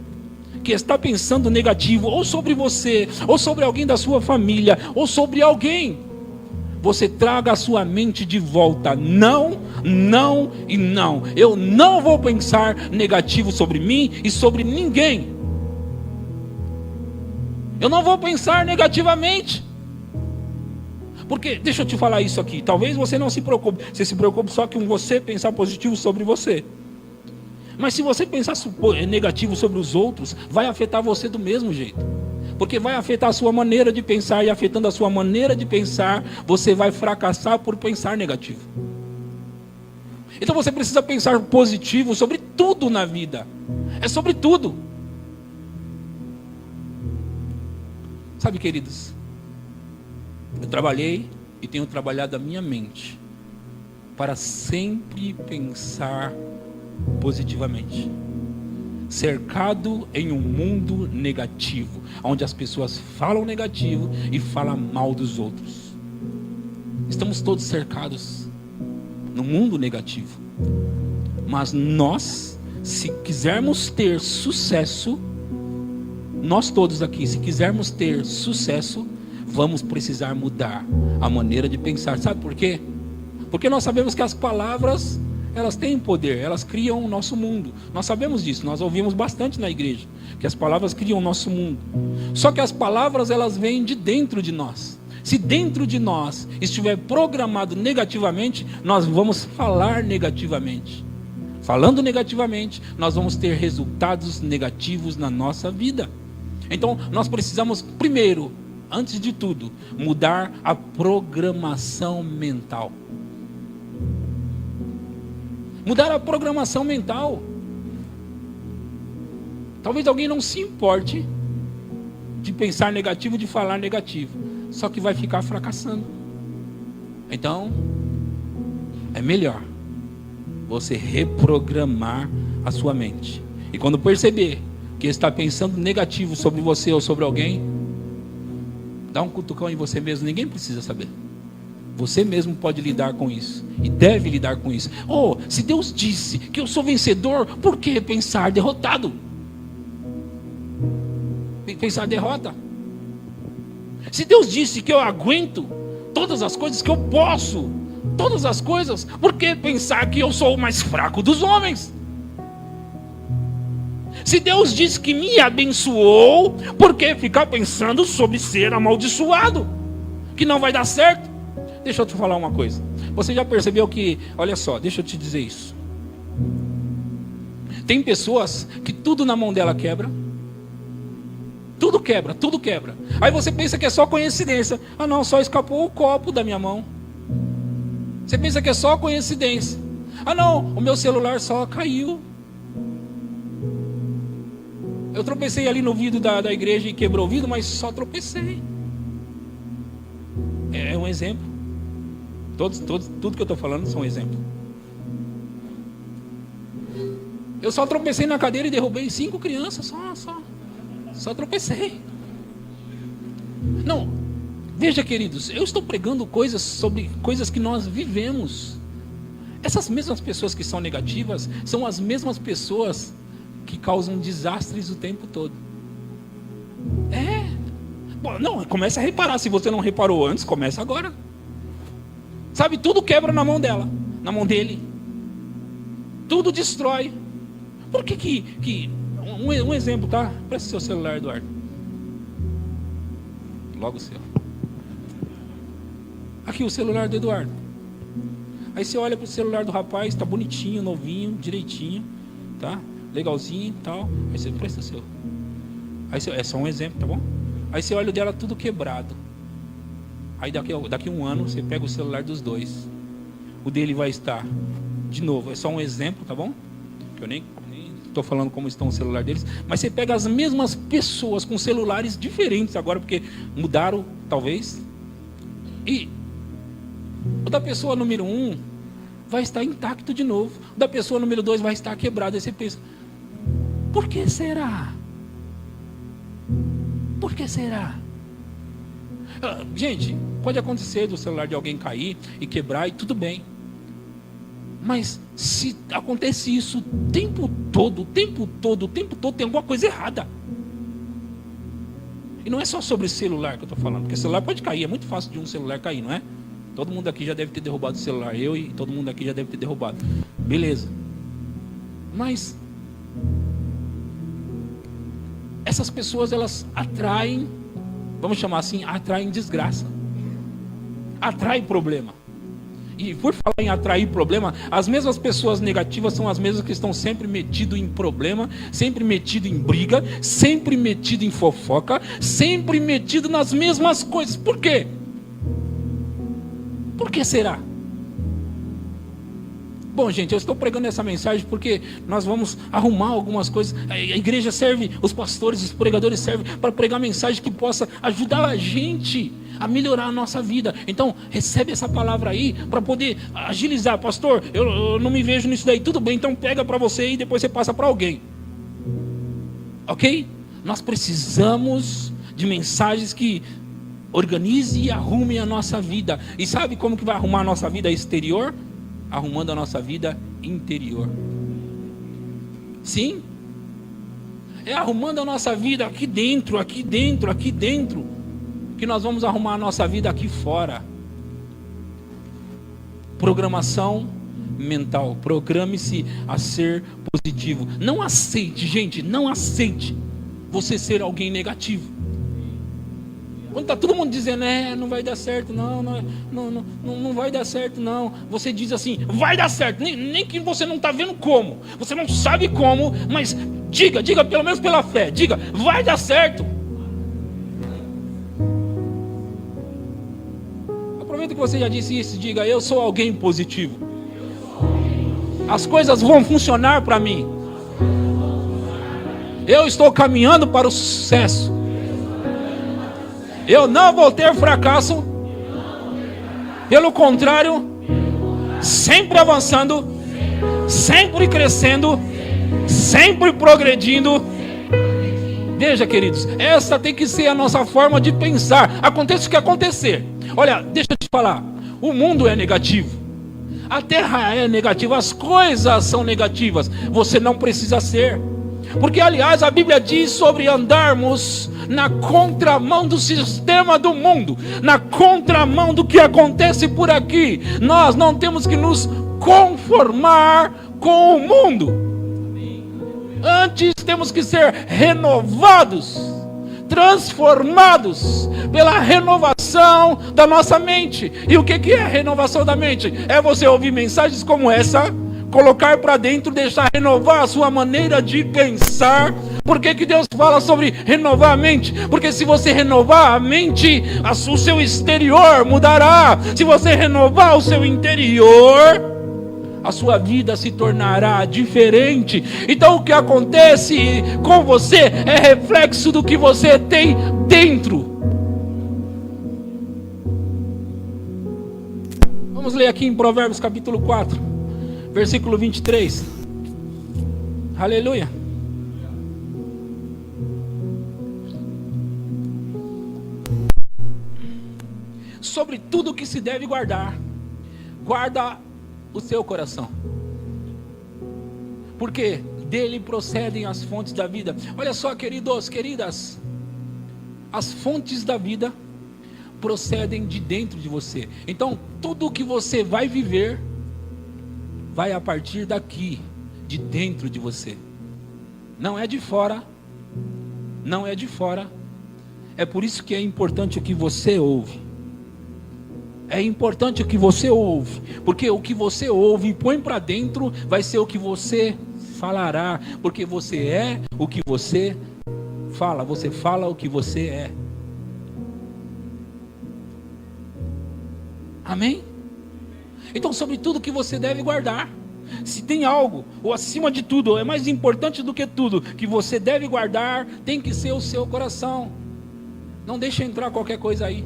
que está pensando negativo, ou sobre você, ou sobre alguém da sua família, ou sobre alguém, você traga a sua mente de volta: não, não e não. Eu não vou pensar negativo sobre mim e sobre ninguém. Eu não vou pensar negativamente. Porque, deixa eu te falar isso aqui, talvez você não se preocupe, você se preocupe só com você pensar positivo sobre você. Mas se você pensar negativo sobre os outros, vai afetar você do mesmo jeito. Porque vai afetar a sua maneira de pensar, e afetando a sua maneira de pensar, você vai fracassar por pensar negativo. Então você precisa pensar positivo sobre tudo na vida. É sobre tudo. Sabe, queridos, eu trabalhei e tenho trabalhado a minha mente para sempre pensar positivamente. Cercado em um mundo negativo, onde as pessoas falam negativo e falam mal dos outros. Estamos todos cercados no mundo negativo. Mas nós, se quisermos ter sucesso, nós todos aqui, se quisermos ter sucesso, vamos precisar mudar a maneira de pensar. Sabe por quê? Porque nós sabemos que as palavras, elas têm poder, elas criam o nosso mundo. Nós sabemos disso, nós ouvimos bastante na igreja, que as palavras criam o nosso mundo. Só que as palavras, elas vêm de dentro de nós. Se dentro de nós estiver programado negativamente, nós vamos falar negativamente. Falando negativamente, nós vamos ter resultados negativos na nossa vida. Então, nós precisamos, primeiro, antes de tudo, mudar a programação mental. Mudar a programação mental. Talvez alguém não se importe de pensar negativo, de falar negativo, só que vai ficar fracassando. Então, é melhor você reprogramar a sua mente. E quando perceber que está pensando negativo sobre você ou sobre alguém, dá um cutucão em você mesmo, ninguém precisa saber. Você mesmo pode lidar com isso. E deve lidar com isso. Oh, se Deus disse que eu sou vencedor, por que pensar derrotado? Pensar derrota. Se Deus disse que eu aguento todas as coisas, que eu posso todas as coisas, por que pensar que eu sou o mais fraco dos homens? Se Deus disse que me abençoou, por que ficar pensando sobre ser amaldiçoado? Que não vai dar certo? Deixa eu te falar uma coisa. Você já percebeu que, olha só, deixa eu te dizer isso. Tem pessoas que tudo na mão dela quebra. Tudo quebra, tudo quebra. Aí você pensa que é só coincidência. Ah não, só escapou o copo da minha mão. Você pensa que é só coincidência. Ah não, o meu celular só caiu. Eu tropecei ali no vidro da igreja e quebrou o vidro, mas só tropecei. É um exemplo. Tudo que eu estou falando são exemplos. Eu só tropecei na cadeira e derrubei 5 crianças. Só tropecei. Não, veja, queridos, eu estou pregando coisas sobre coisas que nós vivemos. Essas mesmas pessoas que são negativas são as mesmas pessoas que causam desastres o tempo todo. Bom, não, começa a reparar. Se você não reparou antes, começa agora. Sabe, tudo quebra na mão dela, na mão dele. Tudo destrói. Por que um exemplo, tá? Presta seu celular, Eduardo. Logo o seu. Aqui o celular do Eduardo. Aí você olha para o celular do rapaz, tá bonitinho, novinho, direitinho, tá? Legalzinho e tal. Aí você presta seu. Aí você, é só um exemplo, tá bom? Aí você olha o dela tudo quebrado. Aí daqui um ano você pega o celular dos dois. O dele vai estar, de novo, é só um exemplo, tá bom? Que eu nem estou falando como estão o celular deles. Mas você pega as mesmas pessoas com celulares diferentes agora, porque mudaram, talvez. E o da pessoa número 1 vai estar intacto de novo. O da pessoa número 2 vai estar quebrado. Aí você pensa, por que será? Por que será? Gente, pode acontecer do celular de alguém cair e quebrar e tudo bem. Mas se acontece isso o tempo todo, tem alguma coisa errada. E não é só sobre celular que eu estou falando, porque celular pode cair, é muito fácil de um celular cair, não é? Todo mundo aqui já deve ter derrubado o celular, eu e todo mundo aqui já deve ter derrubado. Beleza. Mas essas pessoas, elas atraem, vamos chamar assim, atraem desgraça. Atrai problema. E por falar em atrair problema, as mesmas pessoas negativas são as mesmas que estão sempre metidas em problema, sempre metidas em briga, sempre metidas em fofoca, sempre metidas nas mesmas coisas. Por quê? Por que será? Bom, gente, eu estou pregando essa mensagem porque nós vamos arrumar algumas coisas. A igreja serve, os pastores, os pregadores servem para pregar mensagem que possa ajudar a gente a melhorar a nossa vida. Então, recebe essa palavra aí para poder agilizar. Pastor, eu não me vejo nisso daí. Tudo bem, então pega para você e depois você passa para alguém. Ok? Nós precisamos de mensagens que organize e arrume a nossa vida. E sabe como que vai arrumar a nossa vida exterior? Arrumando a nossa vida interior. Sim. É arrumando a nossa vida aqui dentro, aqui dentro, aqui dentro, que nós vamos arrumar a nossa vida aqui fora. Programação mental. Programe-se a ser positivo. Não aceite, gente, não aceite você ser alguém negativo. Quando está todo mundo dizendo, não vai dar certo, não vai dar certo, não. Você diz assim, vai dar certo, nem que você não está vendo como, você não sabe como, mas diga pelo menos pela fé, diga, vai dar certo. Aproveita que você já disse isso, diga, eu sou alguém positivo. As coisas vão funcionar para mim. Eu estou caminhando para o sucesso. Eu não vou ter fracasso. Pelo contrário, sempre avançando, sempre crescendo, sempre progredindo. Veja, queridos, essa tem que ser a nossa forma de pensar. Aconteça o que acontecer. Olha, deixa eu te falar. O mundo é negativo. A terra é negativa. As coisas são negativas. Você não precisa ser. Porque, aliás, a Bíblia diz sobre andarmos na contramão do sistema do mundo, na contramão do que acontece por aqui. Nós não temos que nos conformar com o mundo. Antes temos que ser renovados, transformados pela renovação da nossa mente. E o que é a renovação da mente? É você ouvir mensagens como essa, colocar para dentro, deixar renovar a sua maneira de pensar. Por que Deus fala sobre renovar a mente? Porque se você renovar a mente, o seu exterior mudará. Se você renovar o seu interior, a sua vida se tornará diferente. Então o que acontece com você é reflexo do que você tem dentro. Vamos ler aqui em Provérbios capítulo 4, versículo 23. Aleluia. Sobre tudo que se deve guardar, guarda o seu coração, porque dele procedem as fontes da vida. Olha só, queridos, queridas, as fontes da vida procedem de dentro de você. Então tudo que você vai viver vai a partir daqui, de dentro de você. Não é de fora, não é de fora. É por isso que é importante o que você ouve. É importante o que você ouve, porque o que você ouve e põe para dentro vai ser o que você falará, porque você é o que você fala o que você é. Amém? Então, sobre tudo que você deve guardar, se tem algo, ou acima de tudo, ou é mais importante do que tudo, que você deve guardar, tem que ser o seu coração. Não deixe entrar qualquer coisa aí.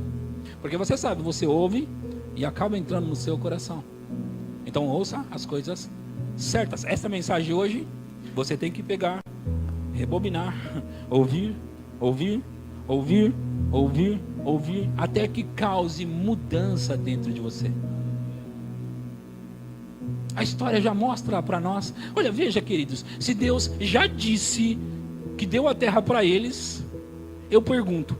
Porque você sabe, você ouve e acaba entrando no seu coração. Então ouça as coisas certas. Essa mensagem hoje, você tem que pegar, rebobinar, ouvir, até que cause mudança dentro de você. A história já mostra para nós. Olha, veja, queridos, se Deus já disse que deu a terra para eles, eu pergunto,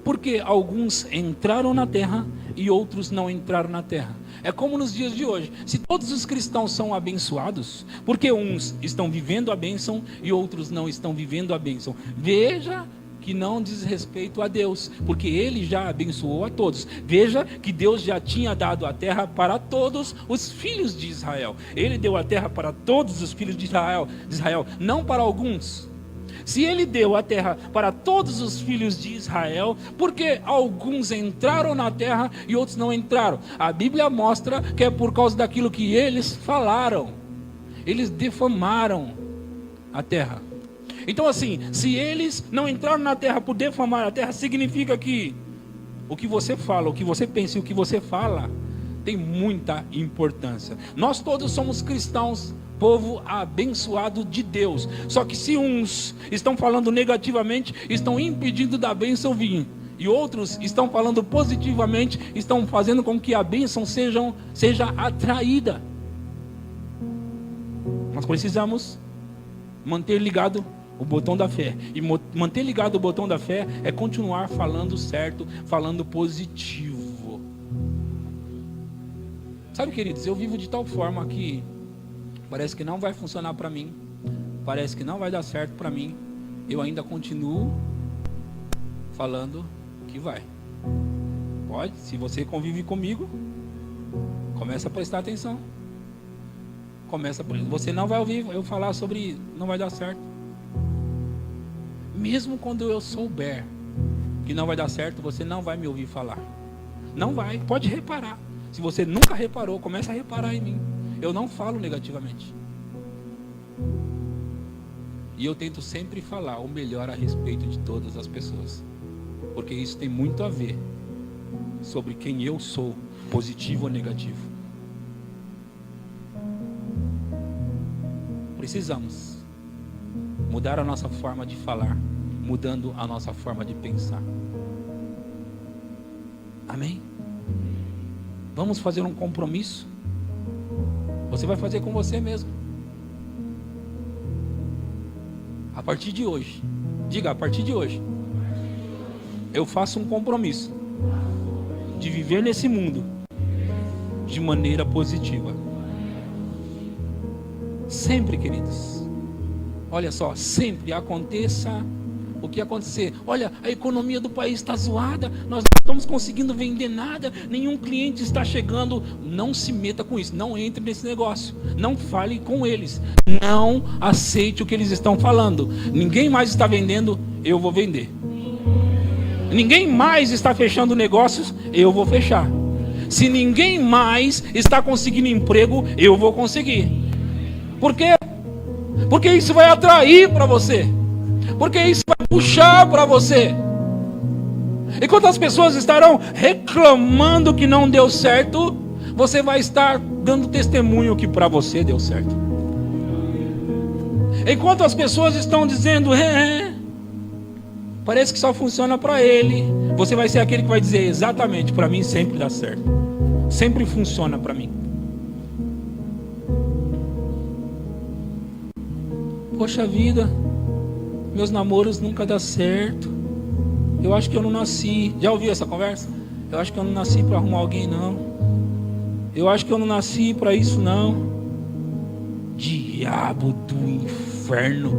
porque alguns entraram na terra e outros não entraram na terra? É como nos dias de hoje. Se todos os cristãos são abençoados, porque uns estão vivendo a bênção e outros não estão vivendo a bênção? Veja que não diz respeito a Deus, porque Ele já abençoou a todos. Veja que Deus já tinha dado a terra para todos os filhos de Israel. Ele deu a terra para todos os filhos de Israel, não para alguns. Se ele deu a terra para todos os filhos de Israel, porque alguns entraram na terra e outros não entraram? A Bíblia mostra que é por causa daquilo que eles falaram. Eles defamaram a terra. Então assim, se eles não entraram na terra por defamar a terra, significa que o que você fala, o que você pensa e o que você fala tem muita importância. Nós todos somos cristãos, povo abençoado de Deus. Só que se uns estão falando negativamente, estão impedindo da bênção vir. E outros estão falando positivamente, estão fazendo com que a bênção seja atraída. Nós precisamos manter ligado o botão da fé. E manter ligado o botão da fé é continuar falando certo, falando positivo. Sabe, queridos, eu vivo de tal forma que parece que não vai funcionar para mim, parece que não vai dar certo para mim, eu ainda continuo falando que vai. Pode, se você convive comigo, começa a prestar atenção. Você não vai ouvir eu falar sobre não vai dar certo. Mesmo quando eu souber que não vai dar certo, você não vai me ouvir falar. Não vai, pode reparar. Se você nunca reparou, começa a reparar em mim. Eu não falo negativamente. E eu tento sempre falar o melhor a respeito de todas as pessoas. Porque isso tem muito a ver sobre quem eu sou, positivo ou negativo. Precisamos mudar a nossa forma de falar, mudando a nossa forma de pensar. Amém? Vamos fazer um compromisso. Você vai fazer com você mesmo. A partir de hoje, diga, a partir de hoje, eu faço um compromisso de viver nesse mundo de maneira positiva. Sempre, queridos. Olha só, sempre aconteça o que acontecer. Olha, a economia do país está zoada, nós não estamos conseguindo vender nada, nenhum cliente está chegando. Não se meta com isso, não entre nesse negócio, não fale com eles, não aceite o que eles estão falando. Ninguém mais está vendendo, eu vou vender. Ninguém mais está fechando negócios, eu vou fechar. Se ninguém mais está conseguindo emprego, eu vou conseguir. Por quê? Porque isso vai atrair para você. Porque isso vai puxar para você. Enquanto as pessoas estarão reclamando que não deu certo, você vai estar dando testemunho que para você deu certo. Enquanto as pessoas estão dizendo, parece que só funciona para ele, você vai ser aquele que vai dizer, exatamente, para mim sempre dá certo. Sempre funciona para mim. Poxa vida, meus namoros nunca dão certo. Eu acho que eu não nasci. Já ouviu essa conversa? Eu acho que eu não nasci para arrumar alguém, não. Eu acho que eu não nasci para isso, não. Diabo do inferno.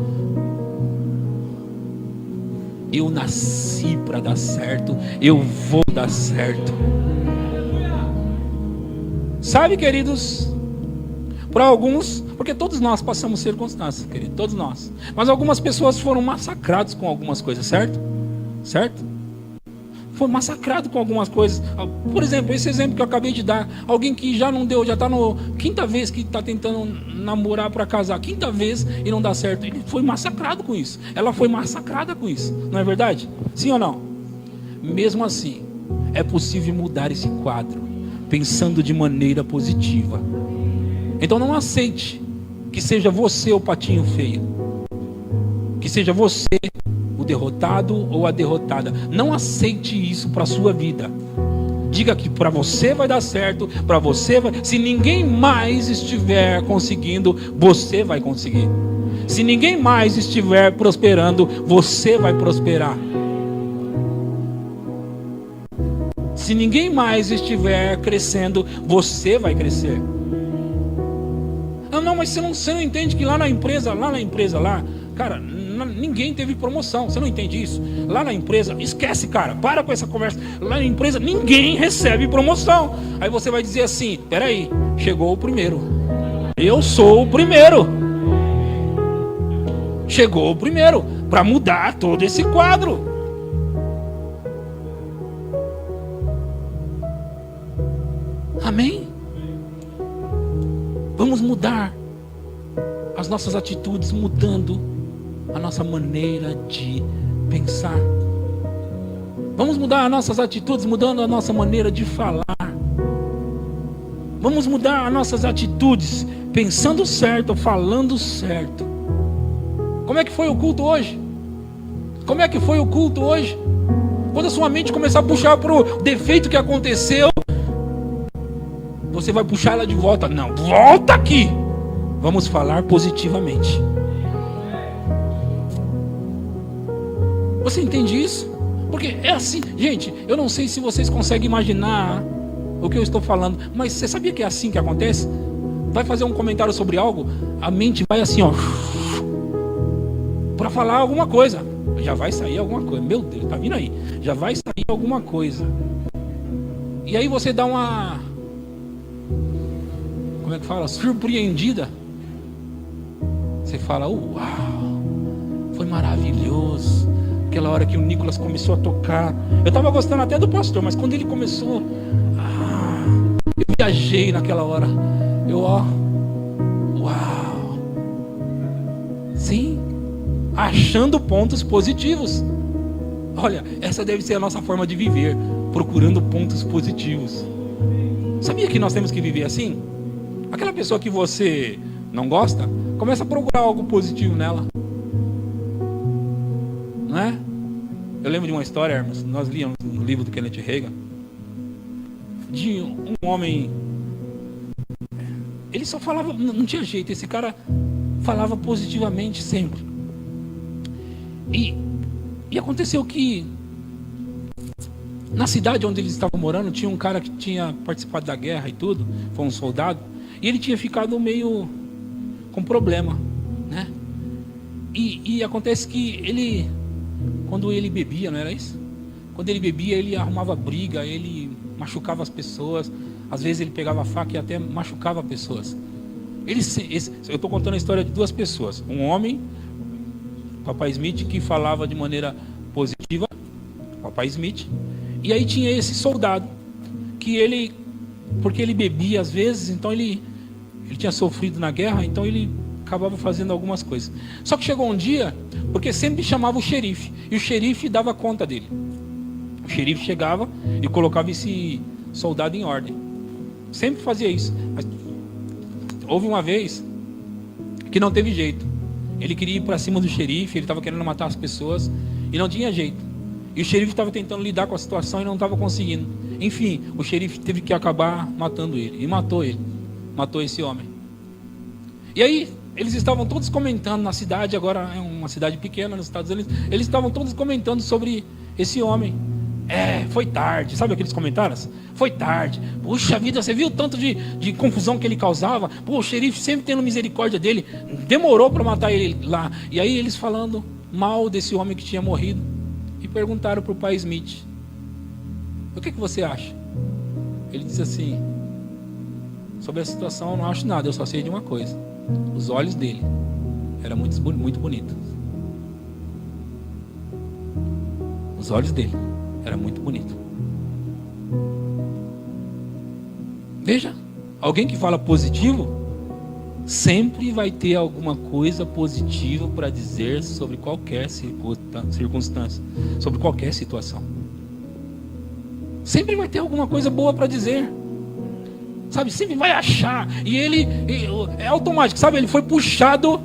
Eu nasci para dar certo. Eu vou dar certo. Sabe, queridos, para alguns, porque todos nós passamos circunstâncias, querido, todos nós. Mas algumas pessoas foram massacradas com algumas coisas, certo? Certo? Foi massacrado com algumas coisas. Por exemplo, esse exemplo que eu acabei de dar. Alguém que já não deu, já está no quinta vez que está tentando namorar para casar. Quinta vez e não dá certo. Ele foi massacrado com isso. Ela foi massacrada com isso. Não é verdade? Sim ou não? Mesmo assim, é possível mudar esse quadro, pensando de maneira positiva. Então não aceite que seja você o patinho feio, que seja você o derrotado ou a derrotada. Não aceite isso para a sua vida. Diga que para você vai dar certo, para você vai. Se ninguém mais estiver conseguindo, você vai conseguir. Se ninguém mais estiver prosperando, você vai prosperar. Se ninguém mais estiver crescendo, você vai crescer. Não, mas você não entende que lá na empresa, cara, ninguém teve promoção. Você não entende isso? Lá na empresa, esquece, cara, para com essa conversa. Lá na empresa, ninguém recebe promoção. Aí você vai dizer assim, peraí, chegou o primeiro. Eu sou o primeiro. chegou o primeiro para mudar todo esse quadro. Amém? Vamos mudar as nossas atitudes, mudando a nossa maneira de pensar. Vamos mudar as nossas atitudes, mudando a nossa maneira de falar. Vamos mudar as nossas atitudes, pensando certo, falando certo. Como é que foi o culto hoje? Como é que foi o culto hoje? Quando a sua mente começar a puxar para o defeito que aconteceu, você vai puxar ela de volta. Não, volta aqui. Vamos falar positivamente. Você entende isso? Porque é assim, gente, eu não sei se vocês conseguem imaginar o que eu estou falando, mas você sabia que é assim que acontece? Vai fazer um comentário sobre algo, a mente vai assim, ó, para falar alguma coisa. Já vai sair alguma coisa. Meu Deus, tá vindo aí. Já vai sair alguma coisa. E aí você dá uma, como é que fala? Surpreendida. Você fala, uau, foi maravilhoso. Aquela hora que o Nicolas começou a tocar. Eu estava gostando até do pastor, mas quando ele começou, eu viajei naquela hora. Uau. Sim, achando pontos positivos. Olha, essa deve ser a nossa forma de viver, procurando pontos positivos. Sabia que nós temos que viver assim? Aquela pessoa que você não gosta, começa a procurar algo positivo nela. Não é? Eu lembro de uma história, Hermes, nós líamos no livro do Kenneth Hagin, de um homem. Ele só falava, não tinha jeito, esse cara falava positivamente sempre. E aconteceu que na cidade onde eles estavam morando, tinha um cara que tinha participado da guerra e tudo, foi um soldado, e ele tinha ficado meio com problema, né? E acontece que ele, quando ele bebia, não era isso? Quando ele bebia, ele arrumava briga, ele machucava as pessoas, às vezes ele pegava a faca e até machucava pessoas. Eu estou contando a história de duas pessoas, um homem, Papai Smith, que falava de maneira positiva, Papai Smith, e aí tinha esse soldado, que ele, porque ele bebia às vezes, então ele tinha sofrido na guerra, então ele acabava fazendo algumas coisas. Só que chegou um dia, porque sempre chamava o xerife, e o xerife dava conta dele. O xerife chegava e colocava esse soldado em ordem. Sempre fazia isso. Mas houve uma vez que não teve jeito. Ele queria ir para cima do xerife, ele estava querendo matar as pessoas e não tinha jeito. E o xerife estava tentando lidar com a situação e não estava conseguindo. Enfim, o xerife teve que acabar matando ele. E matou ele. Matou esse homem. E aí, eles estavam todos comentando na cidade, agora é uma cidade pequena nos Estados Unidos. Eles estavam todos comentando sobre esse homem. Foi tarde. Sabe aqueles comentários? Foi tarde. Puxa vida, você viu o tanto de confusão que ele causava? Pô, o xerife sempre tendo misericórdia dele. Demorou para matar ele lá. E aí eles falando mal desse homem que tinha morrido. E perguntaram para o pai Smith: o que você acha? Ele disse assim: sobre a situação eu não acho nada, eu só sei de uma coisa. Os olhos dele eram muito bonitos. Os olhos dele eram muito bonitos. Veja, alguém que fala positivo sempre vai ter alguma coisa positiva para dizer sobre qualquer circunstância, sobre qualquer situação. Sempre vai ter alguma coisa boa para dizer. Sabe, sempre vai achar. E ele é automático, sabe? Ele foi puxado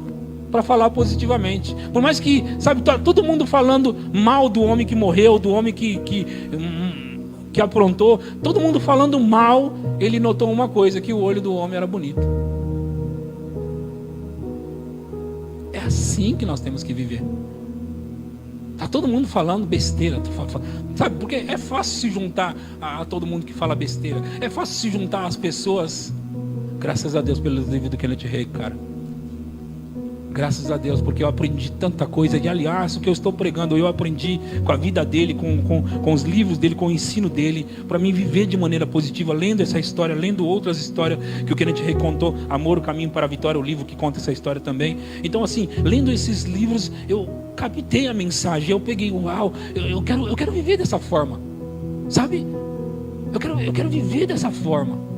para falar positivamente. Por mais que, sabe, tá todo mundo falando mal do homem que morreu, do homem que aprontou, todo mundo falando mal, ele notou uma coisa, que o olho do homem era bonito. É assim que nós temos que viver. Tá todo mundo falando besteira, sabe? Porque é fácil se juntar a todo mundo que fala besteira. É fácil se juntar às pessoas. Graças a Deus pelos livros do Kenneth Hagin, cara. Graças a Deus, porque eu aprendi tanta coisa. E aliás, o que eu estou pregando, eu aprendi com a vida dele, com os livros dele, com o ensino dele, para mim viver de maneira positiva, lendo essa história, lendo outras histórias que o Kenneth recontou, Amor, o Caminho para a Vitória, o livro que conta essa história também. Então assim, lendo esses livros, eu captei a mensagem, eu peguei, uau, eu quero viver dessa forma, sabe? Eu quero viver dessa forma.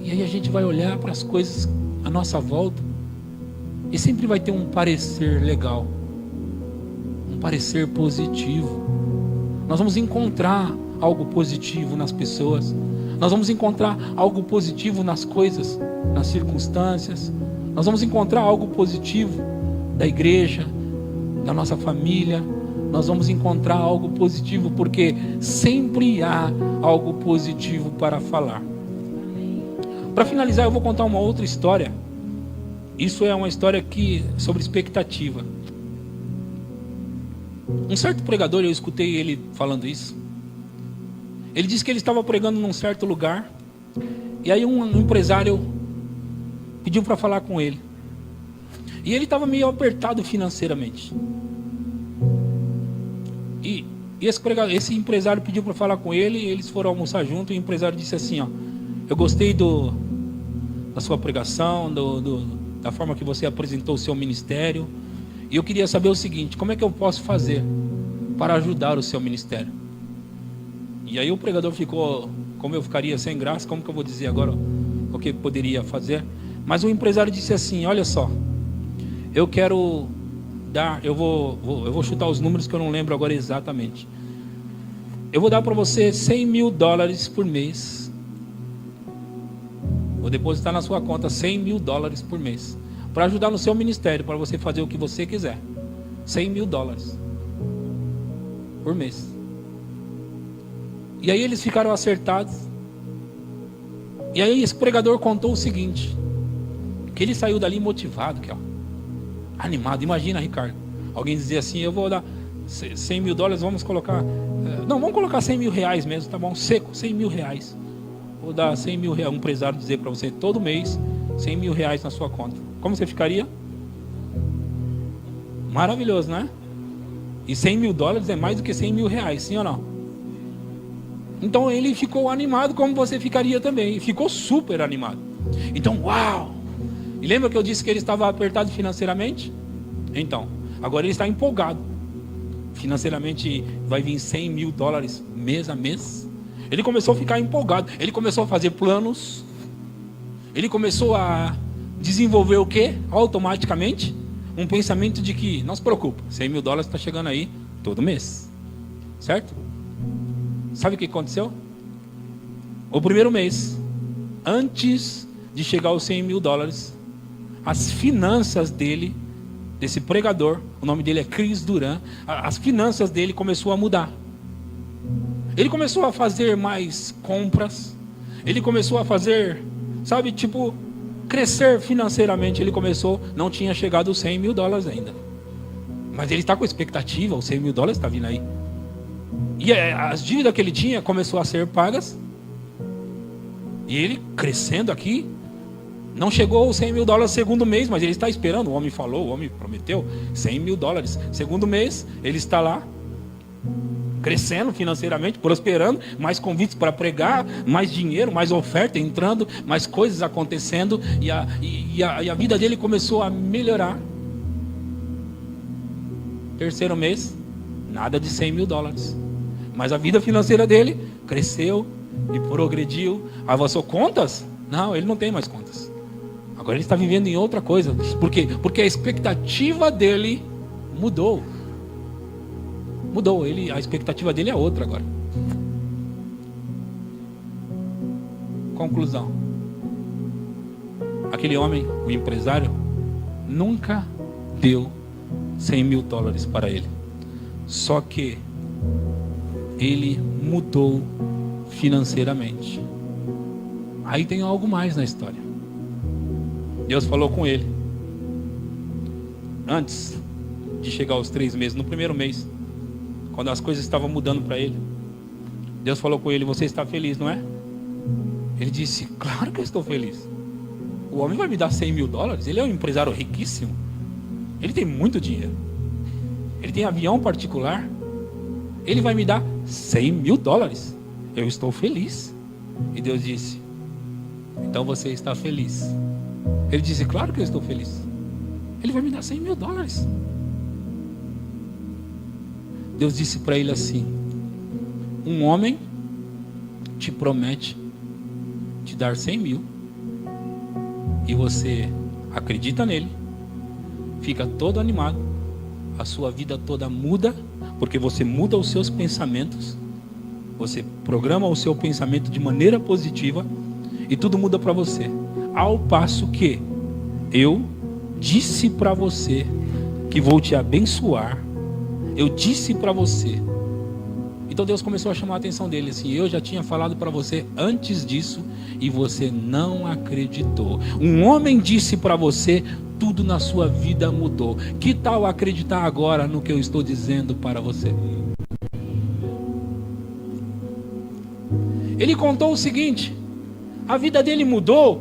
E aí a gente vai olhar para as coisas à nossa volta e sempre vai ter um parecer legal, um parecer positivo. Nós vamos encontrar algo positivo nas pessoas, nós vamos encontrar algo positivo nas coisas, nas circunstâncias, nós vamos encontrar algo positivo da igreja, da nossa família, nós vamos encontrar algo positivo, porque sempre há algo positivo para falar. Para finalizar, eu vou contar uma outra história. Isso é uma história sobre expectativa. Um certo pregador, eu escutei ele falando isso. Ele disse que ele estava pregando num certo lugar, e aí um empresário pediu para falar com ele. E ele estava meio apertado financeiramente. E esse empresário pediu para falar com ele, e eles foram almoçar junto, e o empresário disse assim, ó: eu gostei da sua pregação, da forma que você apresentou o seu ministério, e eu queria saber o seguinte: como é que eu posso fazer para ajudar o seu ministério? E aí o pregador ficou, como eu ficaria sem graça, como que eu vou dizer agora o que poderia fazer? Mas o empresário disse assim: olha só, eu quero dar, eu vou chutar os números que eu não lembro agora exatamente. Eu vou dar para você $100 mil por mês. Vou depositar na sua conta $100 mil por mês, para ajudar no seu ministério, para você fazer o que você quiser. $100 mil por mês. E aí eles ficaram acertados. E aí esse pregador contou o seguinte: que ele saiu dali motivado, animado. Imagina, Ricardo, alguém dizer assim: eu vou dar $100 mil, vamos colocar, não, vamos colocar $100 mil mesmo, tá bom, seco, $100 mil. Vou dar $100 mil, um empresário dizer para você todo mês $100 mil na sua conta. Como você ficaria? Maravilhoso, né? E $100 mil é mais do que $100 mil, sim ou não? Então ele ficou animado, como você ficaria também. E ficou super animado. Então, uau! E lembra que eu disse que ele estava apertado financeiramente? Então, agora ele está empolgado. Financeiramente vai vir $100 mil mês a mês. Ele começou a ficar empolgado. Ele começou a fazer planos. Ele começou a desenvolver o quê? Automaticamente um pensamento de que, não se preocupe, $100 mil está chegando aí todo mês. Certo? Sabe o que aconteceu? O primeiro mês, antes de chegar aos $100 mil, as finanças dele, desse pregador, o nome dele é Chris Duran, as finanças dele começou a mudar. Ele começou a fazer mais compras. Ele começou a fazer, sabe, crescer financeiramente. Ele começou, não tinha chegado aos $100 mil ainda. Mas ele está com expectativa, os $100 mil está vindo aí. E as dívidas que ele tinha começou a ser pagas. E ele crescendo aqui. Não chegou aos $100 mil segundo mês, mas ele está esperando. O homem falou, o homem prometeu $100 mil. Segundo mês, ele está lá, crescendo financeiramente, prosperando, mais convites para pregar, mais dinheiro, mais oferta entrando, mais coisas acontecendo, e a vida dele começou a melhorar. Terceiro mês, nada de $100 mil, mas a vida financeira dele cresceu e progrediu. Avançou contas? Não, ele não tem mais contas. Agora ele está vivendo em outra coisa. Por quê? Porque a expectativa dele mudou. A expectativa dele é outra agora. Conclusão: aquele homem, o empresário, nunca deu $100 mil para ele. Só que ele mudou financeiramente. Aí tem algo mais na história. Deus falou com ele antes de chegar aos 3 meses, no primeiro mês, quando as coisas estavam mudando para ele. Deus falou com ele: você está feliz, não é? Ele disse: claro que eu estou feliz. O homem vai me dar 100 mil dólares? Ele é um empresário riquíssimo. Ele tem muito dinheiro. Ele tem avião particular. Ele vai me dar 100 mil dólares. Eu estou feliz. E Deus disse: então você está feliz? Ele disse: claro que eu estou feliz. Ele vai me dar 100 mil dólares. Deus disse para ele assim: um homem te promete te dar 100 mil, e você acredita nele, fica todo animado, a sua vida toda muda, porque você muda os seus pensamentos, você programa o seu pensamento de maneira positiva, e tudo muda para você. Ao passo que eu disse para você que vou te abençoar, eu disse para você. Então Deus começou a chamar a atenção dele assim: eu já tinha falado para você antes disso e você não acreditou. Um homem disse para você, tudo na sua vida mudou. Que tal acreditar agora no que eu estou dizendo para você? Ele contou o seguinte: a vida dele mudou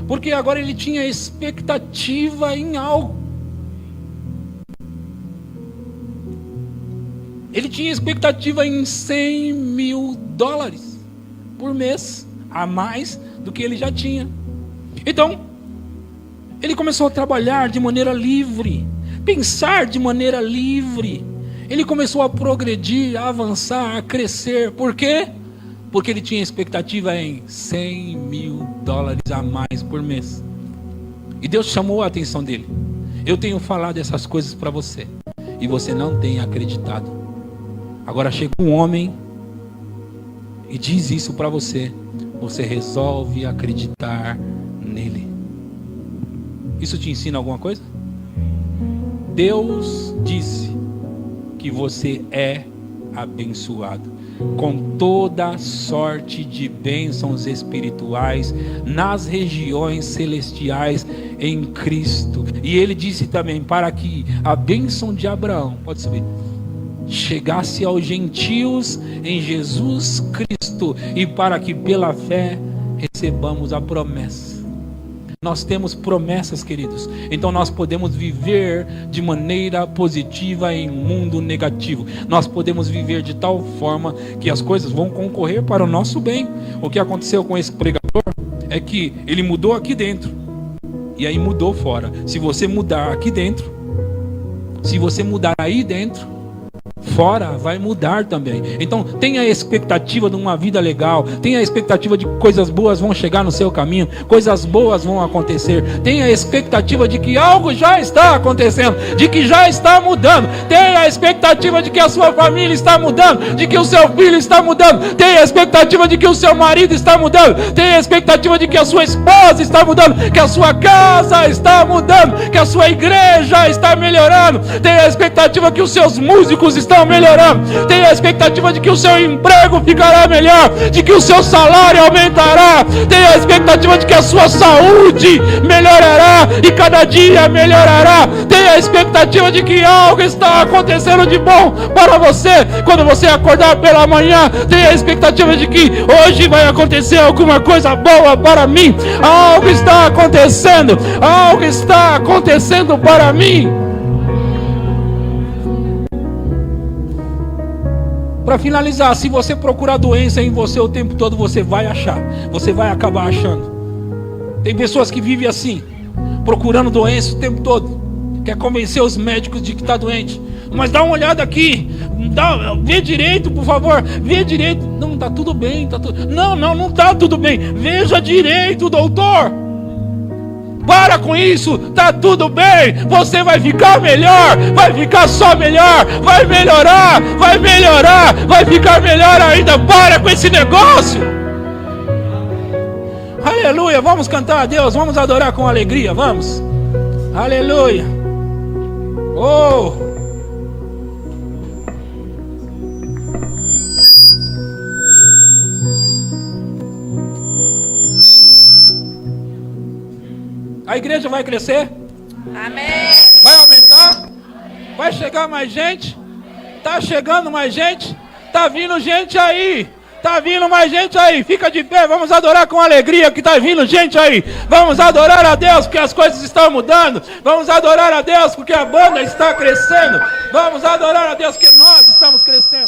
porque agora ele tinha expectativa em algo. Ele tinha expectativa em 100 mil dólares por mês, a mais do que ele já tinha. Então, ele começou a trabalhar de maneira livre, pensar de maneira livre. Ele começou a progredir, a avançar, a crescer. Por quê? Porque ele tinha expectativa em 100 mil dólares a mais por mês. E Deus chamou a atenção dele: eu tenho falado essas coisas para você e você não tem acreditado. Agora chega um homem e diz isso para você, você resolve acreditar nele. Isso te ensina alguma coisa? Deus disse que você é abençoado com toda sorte de bênçãos espirituais nas regiões celestiais em Cristo. E ele disse também para que a bênção de Abraão, pode subir, chegasse aos gentios em Jesus Cristo, e para que pela fé recebamos a promessa. Nós temos promessas, queridos, então nós podemos viver de maneira positiva em um mundo negativo. Nós podemos viver de tal forma que as coisas vão concorrer para o nosso bem. O que aconteceu com esse pregador é que ele mudou aqui dentro e aí mudou fora. Se você mudar aqui dentro, se você mudar aí dentro, fora vai mudar também. Então tenha a expectativa de uma vida legal, tenha a expectativa de que coisas boas vão chegar no seu caminho, coisas boas vão acontecer, tenha a expectativa de que algo já está acontecendo, de que já está mudando, tenha a expectativa de que a sua família está mudando, de que o seu filho está mudando, tenha a expectativa de que o seu marido está mudando, tenha a expectativa de que a sua esposa está mudando, que a sua casa está mudando, que a sua igreja está melhorando, tenha a expectativa que os seus músicos estão melhorando, tenha a expectativa de que o seu emprego ficará melhor, de que o seu salário aumentará, tenha a expectativa de que a sua saúde melhorará e cada dia melhorará, tenha a expectativa de que algo está acontecendo de bom para você. Quando você acordar pela manhã, tenha a expectativa de que hoje vai acontecer alguma coisa boa para mim, algo está acontecendo para mim. Para finalizar, se você procurar doença em você o tempo todo, você vai achar, você vai acabar achando. Tem pessoas que vivem assim, procurando doença o tempo todo, quer convencer os médicos de que está doente. Mas dá uma olhada aqui, vê direito, por favor, vê direito. Não, está tudo bem, tá tudo... Não está tudo bem. Veja direito, doutor. Para com isso, tá tudo bem, você vai ficar melhor, vai ficar só melhor, vai melhorar, vai ficar melhor ainda. Para com esse negócio. Aleluia, vamos cantar a Deus, vamos adorar com alegria, vamos. Aleluia. Oh! A igreja vai crescer? Amém. Vai aumentar? Vai chegar mais gente? Tá chegando mais gente? Tá vindo gente aí. Tá vindo mais gente aí, fica de pé, vamos adorar com alegria que tá vindo gente aí. Vamos adorar a Deus porque as coisas estão mudando. Vamos adorar a Deus porque a banda está crescendo. Vamos adorar a Deus porque nós estamos crescendo.